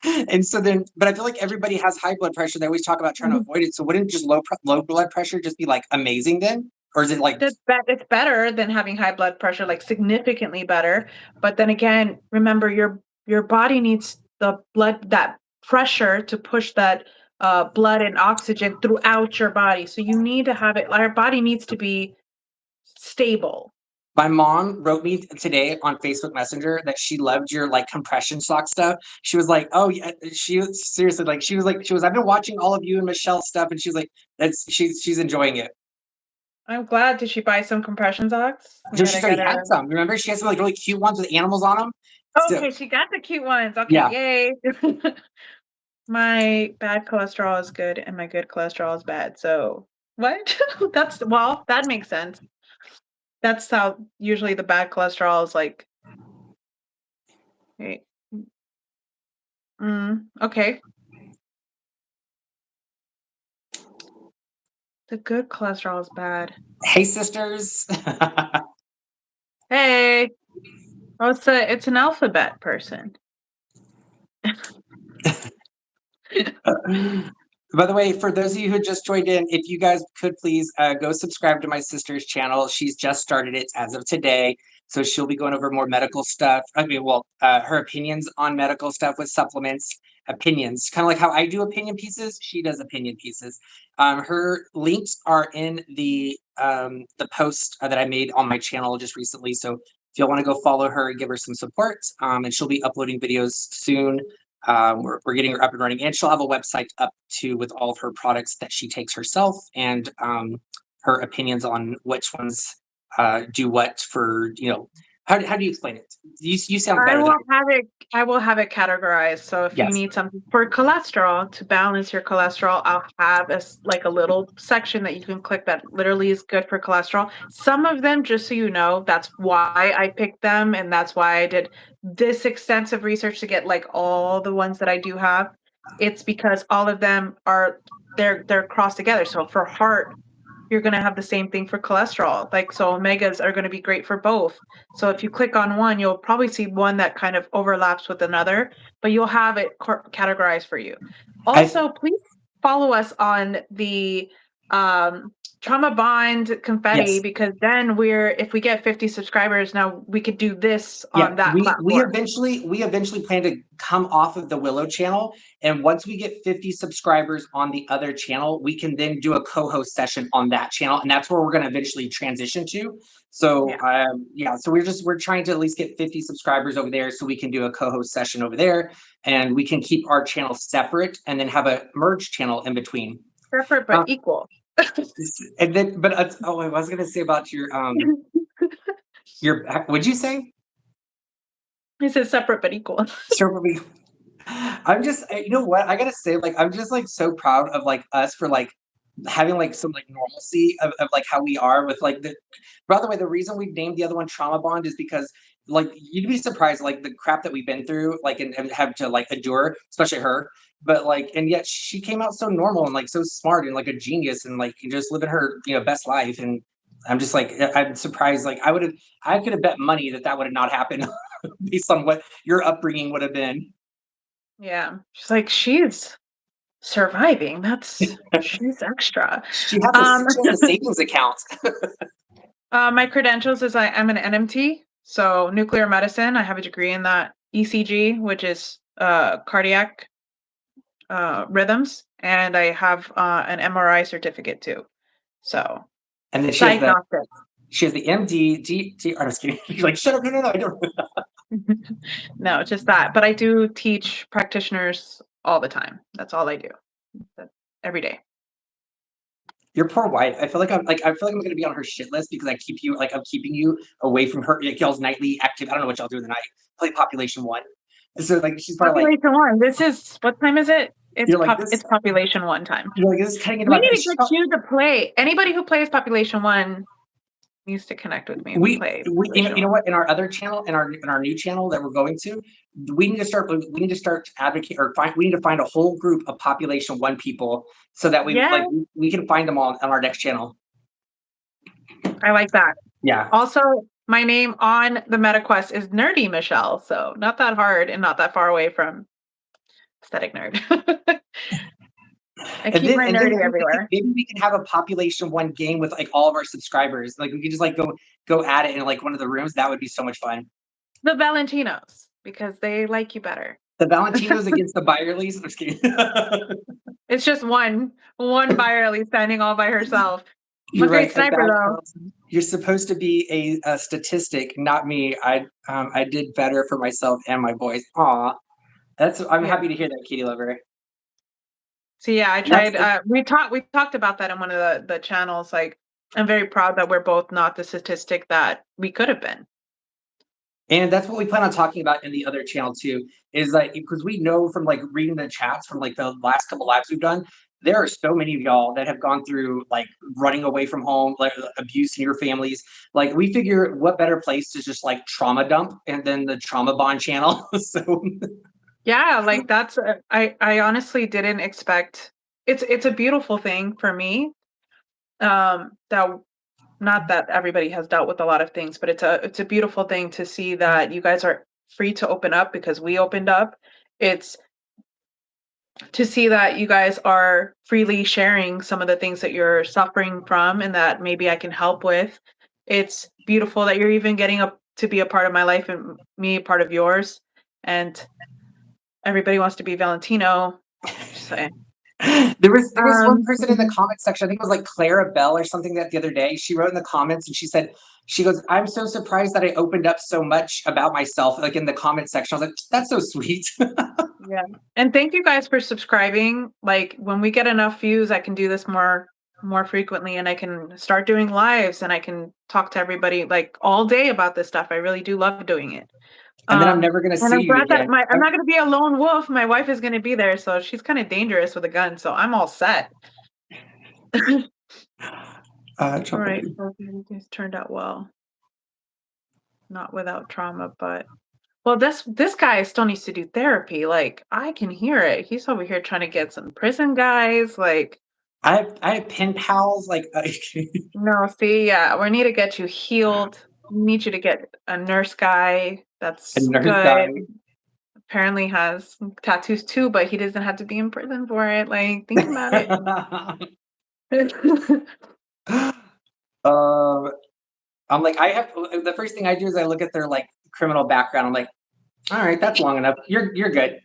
And so then, but I feel like everybody has high blood pressure. They always talk about trying to avoid it. So wouldn't just low blood pressure just be like amazing then? Or is it like it's better than having high blood pressure, like significantly better. But then again, remember your body needs the blood, that pressure to push that blood and oxygen throughout your body. So you need to have it. Our body needs to be stable. My mom wrote me today on Facebook Messenger that she loved your like compression sock stuff. She was like, "Oh yeah," she was seriously like, she was, "I've been watching all of you and Michelle's stuff," and she's like, she's enjoying it. I'm glad. Did she buy some compression socks? So she's already had some. Remember, she has some like really cute ones with animals on them. Okay, she got the cute ones. Okay, yeah. Yay. My bad cholesterol is good and my good cholesterol is bad. So what? That makes sense. That's how usually the bad cholesterol is like. Okay. Okay. The good cholesterol is bad. Hey, sisters. Hey. Oh, it's an alphabet person. By the way, for those of you who just joined in, if you guys could please go subscribe to my sister's channel. She's just started it as of today. So she'll be going over more medical stuff. I mean, her opinions on medical stuff with supplements, opinions, kind of like how I do opinion pieces. She does opinion pieces. Her links are in the post that I made on my channel just recently. So if you'll want to go follow her and give her some support, and she'll be uploading videos soon. We're getting her up and running, and she'll have a website up too with all of her products that she takes herself and her opinions on which ones do what for, how do you explain it? You sound better. I will have it categorized. So if you need something for cholesterol to balance your cholesterol, I'll have a little section that you can click that literally is good for cholesterol. Some of them, just so you know, that's why I picked them, and that's why I did this extensive research to get like all the ones that I do have. It's because all of them they're crossed together. So for heart, you're going to have the same thing for cholesterol. So omegas are going to be great for both. So if you click on one, you'll probably see one that kind of overlaps with another, but you'll have it categorized for you. Also, please follow us on the TraumabondConfetti, because then if we get 50 subscribers, now we could do this on that platform. We eventually plan to come off of the Willow channel, and once we get 50 subscribers on the other channel, we can then do a co-host session on that channel, and that's where we're going to eventually transition to. So so we're trying to at least get 50 subscribers over there so we can do a co-host session over there, and we can keep our channel separate and then have a merge channel in between. Separate but equal. And then, but I was gonna say about your what'd you say? I said separate but equal. Separate. I'm just, you know what? I gotta say, like, I'm just like so proud of like us for like having like some like normalcy of like how we are with like by the way, the reason we named the other one Trauma Bond is because like you'd be surprised like the crap that we've been through, like and have to like endure, especially her. But like, and yet she came out so normal and like so smart and like a genius and like just living her best life. And I'm just like, I'm surprised. Like I could have bet money that would have not happened based on what your upbringing would have been. Yeah, she's like, she's surviving. She's extra. She has a savings account. My credentials is I'm an NMT, so nuclear medicine. I have a degree in that. ECG, which is cardiac rhythms, and I have an MRI certificate too. So And then diagnostics. she has the MD, I'm just kidding. You're like, shut up, no, I don't. No, just that. But I do teach practitioners all the time. That's all I do. Every day. Your poor wife. I feel like I'm gonna be on her shit list because I'm keeping you away from her. Like, y'all's nightly active. I don't know what y'all do in the night. Play Population One. And so like she's probably like, Population one. This is what time is it? you're like this. It's population one time. You're like, this is cutting into We my. need to get you to play. Anybody who plays population one needs to connect with me. We play population You know one. what, in our other channel, in our new channel that we're going to, we need to start advocate or we need to find a whole group of Population One people so that Yeah, we can find them all on our next channel. I like that. Yeah. Also, my name on the MetaQuest is Nerdy Michelle, so not that hard and not that far away from Aesthetic Nerd. I keep my nerdy everywhere. Maybe we can have a Population One game with like all of our subscribers. Like we could just like go at it in like one of the rooms. That would be so much fun. The Valentinos, because they like you better. The Valentinos against the Byerlys. I'm just kidding. It's just one Byerly standing all by herself. I'm a You're great right. sniper though. You're supposed to be a statistic, not me. I did better for myself and my boys. Aw, I'm Yeah. happy to hear that, Kitty Lover. So yeah, I That's tried. We talked about that in one of the channels. Like, I'm very proud that we're both not the statistic that we could have been. and that's what we plan on talking about in the other channel too. Is like because we know from like reading the chats from like the last couple lives we've done, there are so many of y'all that have gone through like running away from home, like abuse in your families. Like we figure what better place to just like trauma dump and then the Trauma Bond channel. So Yeah, like that's I honestly didn't expect. It's a beautiful thing for me. That not that everybody has dealt with a lot of things, but it's a beautiful thing to see that you guys are free to open up because we opened up. It's to see that you guys are freely sharing some of the things that you're suffering from and that maybe I can help with. It's beautiful that you're even getting up to be a part of my life and me a part of yours. And everybody wants to be Valentino. Just saying. there was one Um, person in the comment section, I think it was like Clara Bell or something that the other day. She wrote in the comments and she said, she goes, I'm so surprised that I opened up so much about myself, like in the comment section. I was like, that's so sweet. yeah. And thank you guys for subscribing. Like when we get enough views, I can do this more frequently and I can start doing lives and I can talk to everybody like all day about this stuff. I really do love doing it. And then I'm never gonna And see I'm you glad that again. I'm not gonna be a lone wolf. My wife is gonna be there, so she's kind of dangerous with a gun. So I'm all set. All right, so things turned out well. Not without trauma, but well, this guy still needs to do therapy. Like I can hear it. He's over here trying to get some prison guys. Like I have pen pals like no, see, yeah, we need to get you healed. We need you to get a nurse guy. a That's nurse guy. good. Apparently has tattoos too, but he doesn't have to be in prison for it. Like, think about it. um, I'm like, I have the first thing I do is I look at their like criminal background. I'm like, all right, that's long enough. You're good.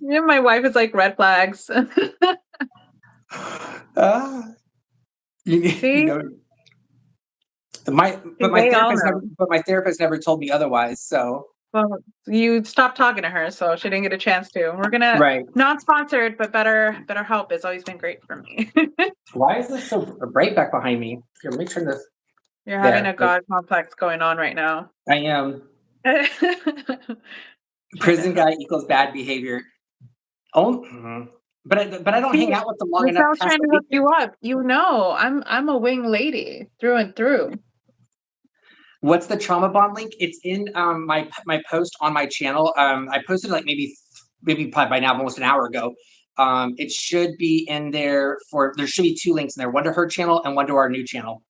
Yeah, my wife is like red flags. uh, you See, know, see, they all know. but my therapist never told me otherwise. So Well, you stopped talking to her, so she didn't get a chance to. We're gonna right. not sponsored, but better help has always been great for me. Why is this so bright back behind me? Here, let me turn this You're having there. a god complex going on right now. I am. Trying to Prison hook. guy equals bad behavior. Oh, but I don't See, hang out with them long enough Michelle's past trying the to hook weekend. you up. You know, I'm a wing lady through and through. What's the trauma bond link? It's in my post on my channel. I posted like maybe probably by now almost an hour ago. It should be in there there should be two links in there, one to her channel and one to our new channel.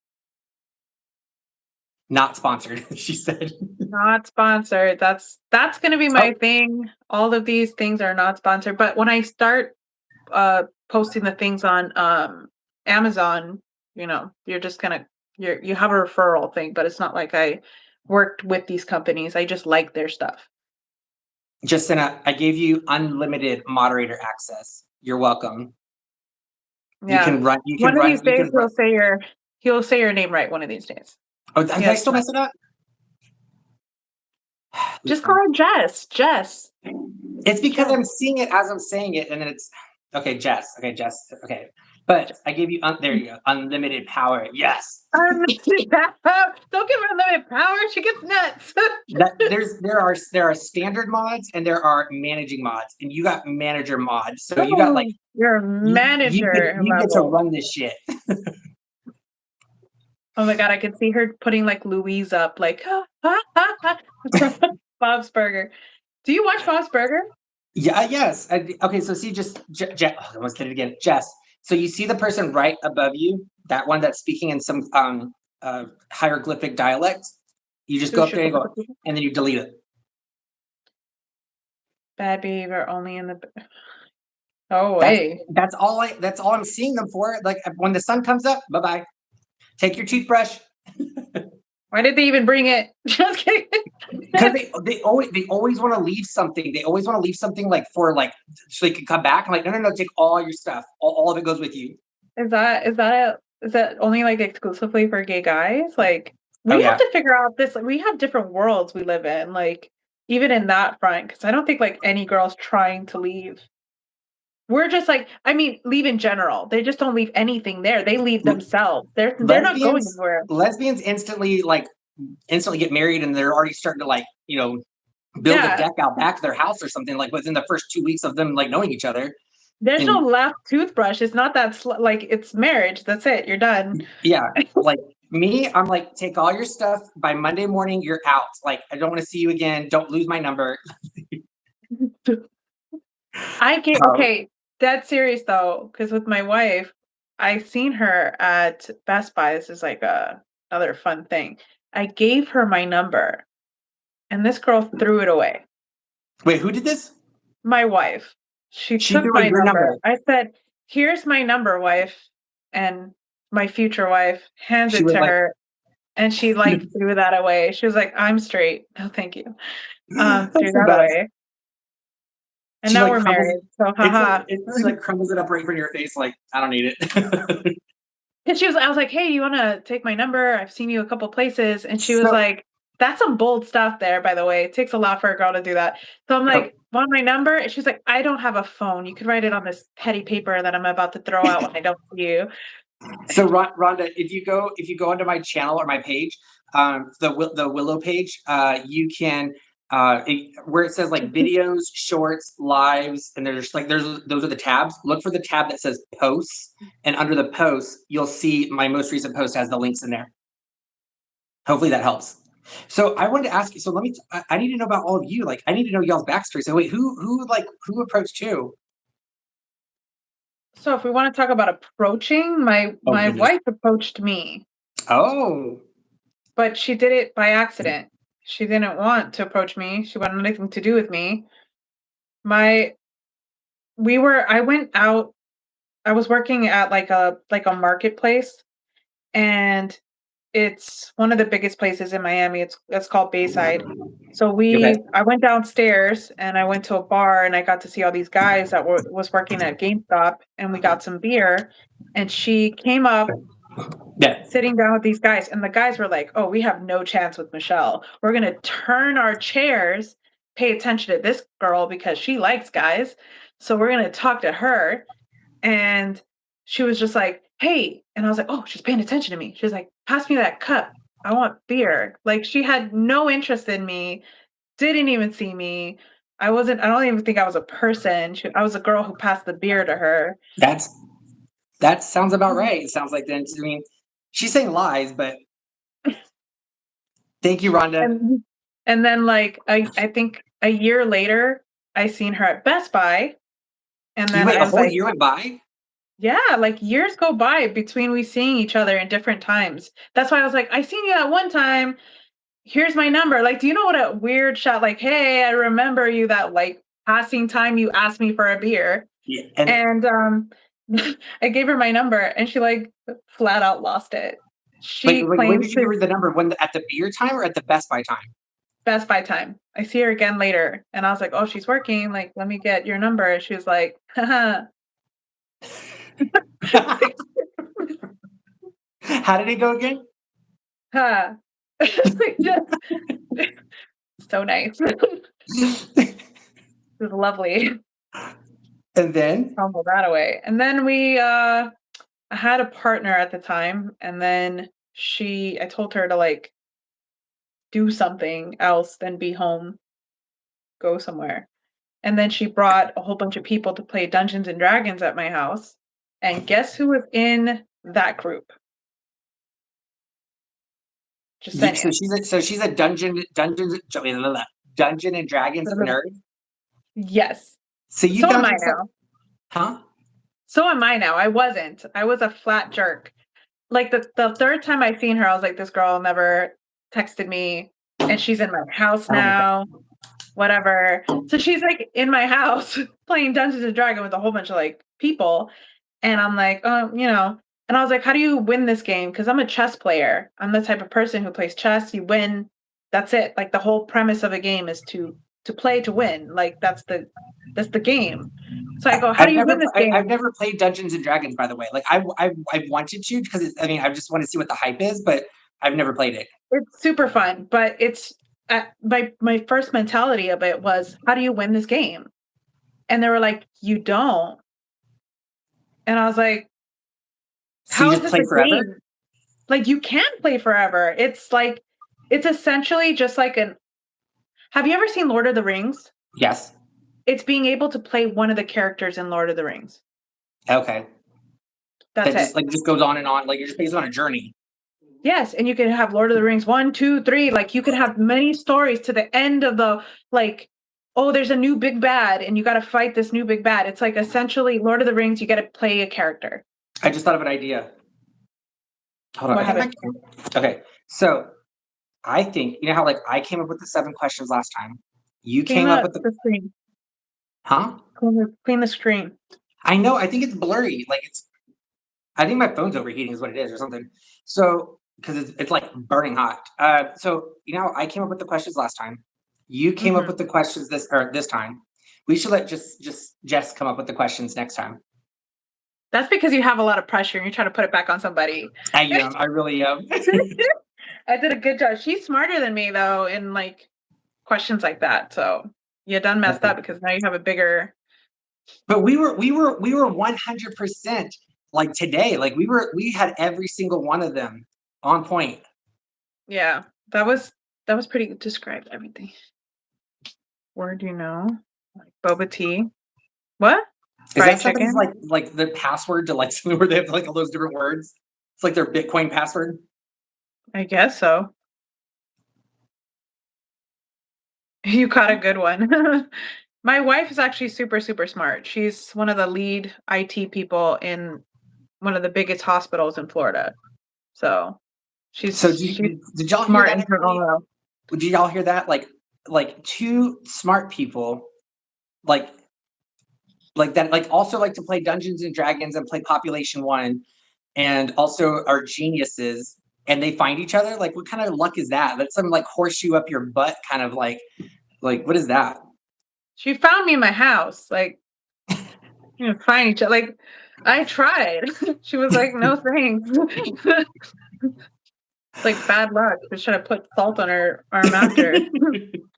Not sponsored, she said. Not sponsored. That's gonna be Oh, my thing. All of these things are not sponsored. But when I start posting the things on Amazon, you know, you're just gonna you have a referral thing, but it's not like I worked with these companies. I just like their stuff. Justina, I gave you unlimited moderator access. You're welcome. You Yeah. can run. One of these days he'll say your name right one of these days. Oh, did I still mess it up? Just call her Jess. Jess. It's because Jess. I'm seeing it as I'm saying it, and then it's okay, Jess. Okay, Jess. Okay, but I gave you there you go, unlimited power. Yes. Don't give her unlimited power. She gets nuts. there are standard mods and there are managing mods, and you got manager mods, so you got like you're a manager you get to level. run this shit. Oh my god, I can see her putting like Louise up, like Bob's Burger. Do you watch Bob's Burger? Yeah. Yes. Okay. So see, I almost did it again. Jess. So you see the person right above you, that one that's speaking in some hieroglyphic dialect. You just go up there and go, and then you delete it. Bad behavior only in the. Oh wait. That's all I'm seeing them for. Like when the sun comes up, bye bye. Take your toothbrush. Why did they even bring it? Just kidding. Because they always want to leave something. They always want to leave something like for like so they can come back. I'm like, no, take all your stuff. All of it goes with you. Is that only like exclusively for gay guys? Like we have to figure out this. Like, we have different worlds we live in. Like even in that front, because I don't think like any girl's trying to leave. We're just like, I mean, leave in general. They just don't leave anything there. They leave themselves. They're not going anywhere. Lesbians instantly get married, and they're already starting to build a deck out back to their house or something, like within the first 2 weeks of them like knowing each other. There's no left toothbrush. It's not that like it's marriage. That's it. You're done. Yeah, like me, I'm like, take all your stuff. By Monday morning, you're out. Like, I don't want to see you again. Don't lose my number. Okay. That's serious though, because with my wife, I seen her at Best Buy. This is like another fun thing. I gave her my number, and this girl threw it away. Wait, who did this? My wife. She took my number. I said, "Here's my number, wife," and my future wife hands it to her, and she like threw that away. She was like, "I'm straight. No, thank you." Threw that away. And now we're married. So haha. It like crumbles it up right in front of your face, like, I don't need it. And I was like, "Hey, you want to take my number? I've seen you a couple places." And she was like, "That's some bold stuff there, by the way. It takes a lot for a girl to do that." So I'm like, "Want my number?" And she's like, "I don't have a phone. You could write it on this petty paper that I'm about to throw out when I don't see you." So Rhonda, if you go onto my channel or my page, the Willow page, you can where it says like videos, shorts, lives, and those are the tabs. Look for the tab that says posts, and under the posts, you'll see my most recent post has the links in there. Hopefully that helps. So I wanted to ask you. So I need to know about all of you. Like, I need to know y'all's backstory. So wait, who approached who? So if we want to talk about approaching, my wife approached me. Oh. But she did it by accident. She didn't want to approach me. She wanted nothing to do with me. I went out. I was working at like a marketplace, and it's one of the biggest places in Miami. It's called Bayside. So I went downstairs and I went to a bar, and I got to see all these guys that was working at GameStop, and we got some beer, and she came up sitting down with these guys, and the guys were like, "Oh, we have no chance with Michelle. We're going to turn our chairs, pay attention to this girl because she likes guys. So we're going to talk to her." And she was just like, "Hey." And I was like, "Oh, she's paying attention to me." She was like, "Pass me that cup. I want beer." Like, she had no interest in me, didn't even see me. I don't even think I was a person. I was a girl who passed the beer to her. That sounds about right. It sounds like then. I mean, she's saying lies, but thank you, Rhonda. And then like I think a year later, I seen her at Best Buy. And then a whole year went by? Yeah, like years go by between we seeing each other in different times. That's why I was like, "I seen you that one time. Here's my number." Like, do you know what a weird shot? Like, "Hey, I remember you that like passing time you asked me for a beer." Yeah, and I gave her my number, and she like flat out lost it. She when did you give her the number? When at the beer time or at the Best Buy time? Best Buy time. I see her again later. And I was like, oh, she's working. Like, let me get your number. She was like, haha. How did it go again? Huh. So nice. It was lovely. And then? Fumble that away. And then I had a partner at the time, and then I told her to like do something else than be home, go somewhere. And then she brought a whole bunch of people to play Dungeons and Dragons at my house. And guess who was in that group? Just saying. So she's a Dungeons and Dragons nerd. Yes. So you so am found I yourself, now. huh? So am I now. I wasn't. I was a flat jerk. Like the third time I seen her, I was like, this girl never texted me, and she's in my house now. Whatever. So she's like in my house playing Dungeons and Dragons with a whole bunch of like people. And I'm like, oh, and I was like, how do you win this game? Because I'm a chess player. I'm the type of person who plays chess. You win. That's it. Like the whole premise of a game is to play to win. Like that's the game. So I go, how do you win this game? I've never played Dungeons and Dragons, by the way. Like I wanted to because I just want to see what the hype is, but I've never played it. It's super fun, but it's my first mentality of it was, how do you win this game? And they were like, you don't. And I was like, so how you is just this play a forever? game? Like you can't play forever. It's like, it's essentially just like have you ever seen Lord of the Rings? Yes. It's being able to play one of the characters in Lord of the Rings. Okay. That's that it. just goes on and on. Like you're just based on a journey. Yes, and you can have Lord of the Rings 1, 2, 3. Like you can have many stories to the end of the like. Oh, there's a new big bad, and you got to fight this new big bad. It's like essentially Lord of the Rings. You got to play a character. I just thought of an idea. Hold on. What happened? Okay. So I think you know how like I came up with the 7 questions last time. You came up with The screen. huh? Clean the screen. I know. I think it's blurry. Like I think my phone's overheating is what it is or something. So because it's like burning hot. So you know I came up with the questions last time. You came up with the questions this time. We should let Jess come up with the questions next time. That's because you have a lot of pressure and you're trying to put it back on somebody. I am. I really am. I did a good job. She's smarter than me though in like questions like that. So you done messed up because now you have a bigger. But we were 100% like today. Like we had every single one of them on point. Yeah, that was pretty good. Describe everything. Word, like boba tea. What? Fried chicken? Like the password to like something where they have like all those different words. It's like their Bitcoin password. I guess so. You caught a good one. My wife is actually super, super smart. She's one of the lead IT people in one of the biggest hospitals in Florida. So she's did y'all smart hear in that? her own way. Did y'all hear that? Like 2 smart people, like that, like also like to play Dungeons and Dragons and play Population One, and also are geniuses, and they find each other. Like, what kind of luck is that? That's some like horseshoe up your butt kind of like what is that? She found me in my house, like find each other. Like I tried. She was like, "No thanks." It's like bad luck. Just trying to put salt on her arm after.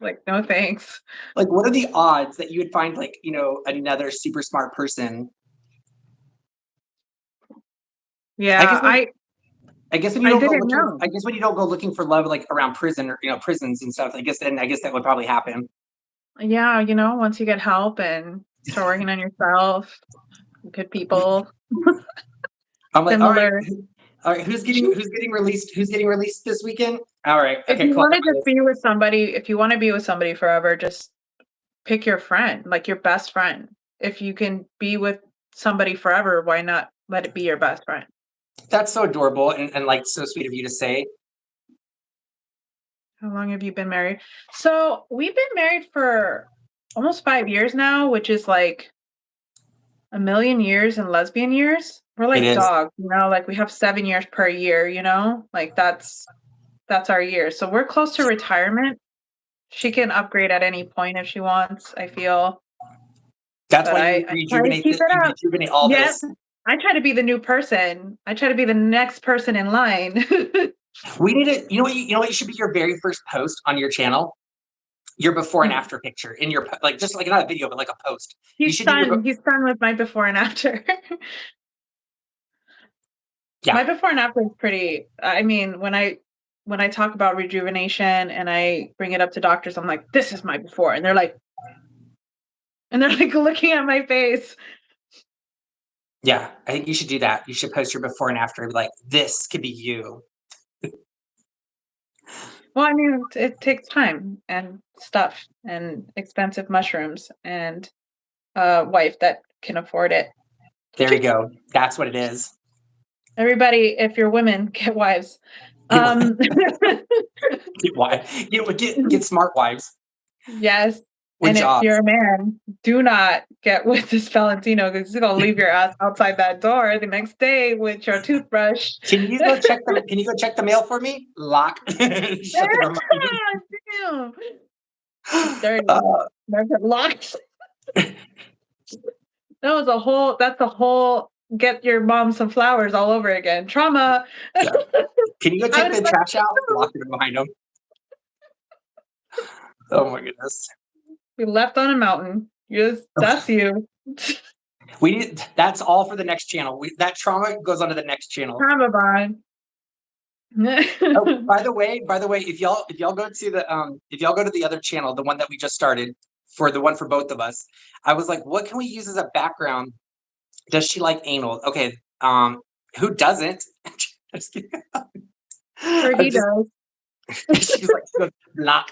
Like, no thanks. Like, what are the odds that you would find like another super smart person? Yeah, I guess when you don't go looking, I guess when you don't go looking for love like around prison or prisons and stuff, I guess that would probably happen. Yeah, once you get help and start working on yourself, good people. I'm like, Similar. all right. Who's getting released? Who's getting released this weekend? All right. If Okay. you Cool. want to just be with somebody, if you want to be with somebody forever, just pick your friend, like your best friend. If you can be with somebody forever, why not let it be your best friend? That's so adorable and like so sweet of you to say. How long have you been married? So we've been married for almost 5 years now, which is like a million years in lesbian years. We're like dogs, like we have 7 years per year, like that's our year. So we're close to retirement. She can upgrade at any point if she wants, I feel. That's But why I you try to rejuvenate keep this, it you up. rejuvenate all Yep. this. I try to be the new person. I try to be the next person in line. We need to, you know what, you should be your very first post on your channel, your before and after picture in your, like, just like not a video, but like a post. You should do your, He's done with my before and after. yeah, My before and after is pretty, I mean, when I talk about rejuvenation and I bring it up to doctors, I'm like, "This is my before." And they're like looking at my face. yeah. I think you should do that. You should post your before and after, and be like, this could be you. Well, I mean, it takes time and stuff and expensive mushrooms and a wife that can afford it. There you go. That's what it is. Everybody, if you're women, get wives. Get, Um, get smart wives. yes. With And if you're jobs. a man, do not get with this Valentino because he's gonna leave your ass outside that door the next day with your toothbrush. Can you go check the mail for me? Lock. Shut the door behind Damn. It's dirty. you. There's it locked. That's a whole get your mom some flowers all over again. Trauma. Yeah. Can you go I take was the like, trash out? Lock it behind them. Oh my goodness. we left on a mountain. That's you. That's all for the next channel. That trauma goes onto the next channel. Trauma bond. Oh, by the way, if y'all go to the other channel, the one that we just started, for the one for both of us, I was like, what can we use as a background? Does she like anal? Okay, who doesn't? Just kidding. Sure he does. She's like, block.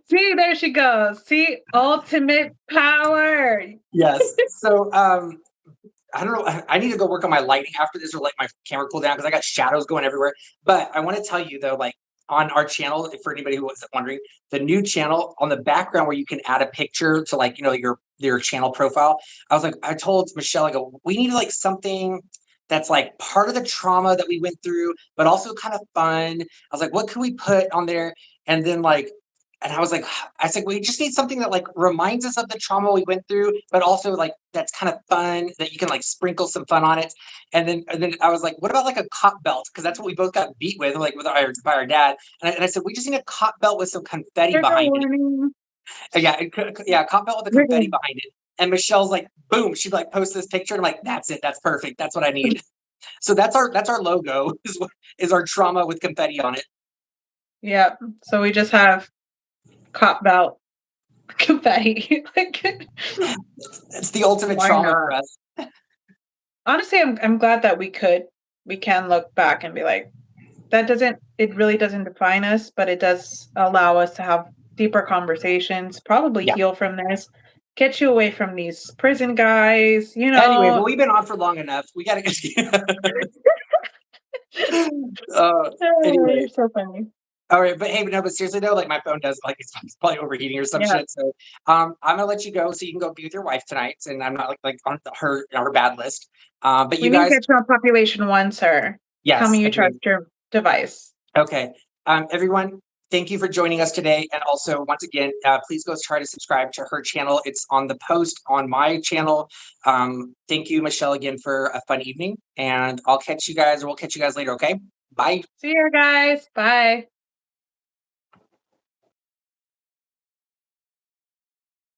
See, there she goes. See, ultimate power. Yes. So I don't know. I need to go work on my lighting after this, or let my camera cool down because I got shadows going everywhere. But I want to tell you though, like, on our channel, for anybody who wasn't wondering, the new channel on the background where you can add a picture to, like, your channel profile. I told Michelle, I go, we need like something that's like part of the trauma that we went through, but also kind of fun. I was like, what can we put on there? And then like, and I was like, we just need something that like reminds us of the trauma we went through, but also like that's kind of fun, that you can like sprinkle some fun on it. And then I was like, what about like a cop belt? Because that's what we both got beat with, like by our dad. And I said, we just need a cop belt with some confetti Trigger behind it. warning. Yeah, cop belt with the confetti behind it. And Michelle's like, boom, she like posts this picture. And I'm like, that's it, that's perfect, that's what I need. So that's our logo, is our trauma with confetti on it. Yep. So we just have cop belt confetti. It's the ultimate Why trauma not? for us. Honestly, I'm glad that we can look back and be like, it really doesn't define us, but it does allow us to have deeper conversations, probably Yeah. heal from this, get you away from these prison guys, Anyway, well, we've been on for long enough. We gotta get. Anyway, You're so funny. all right, but hey, but seriously though, like my phone does, like, it's probably overheating or some Yeah. shit. So I'm gonna let you go so you can go be with your wife tonight, and I'm not like on her bad list. But We you need to guys, get you on population one, sir. Tell yes, me you agreed. trust your device. Okay. Everyone, thank you for joining us today. And also, once again, please go try to subscribe to her channel. It's on the post on my channel. Thank you, Michelle, again, for a fun evening. And we'll catch you guys later, okay? Bye. See you guys. Bye.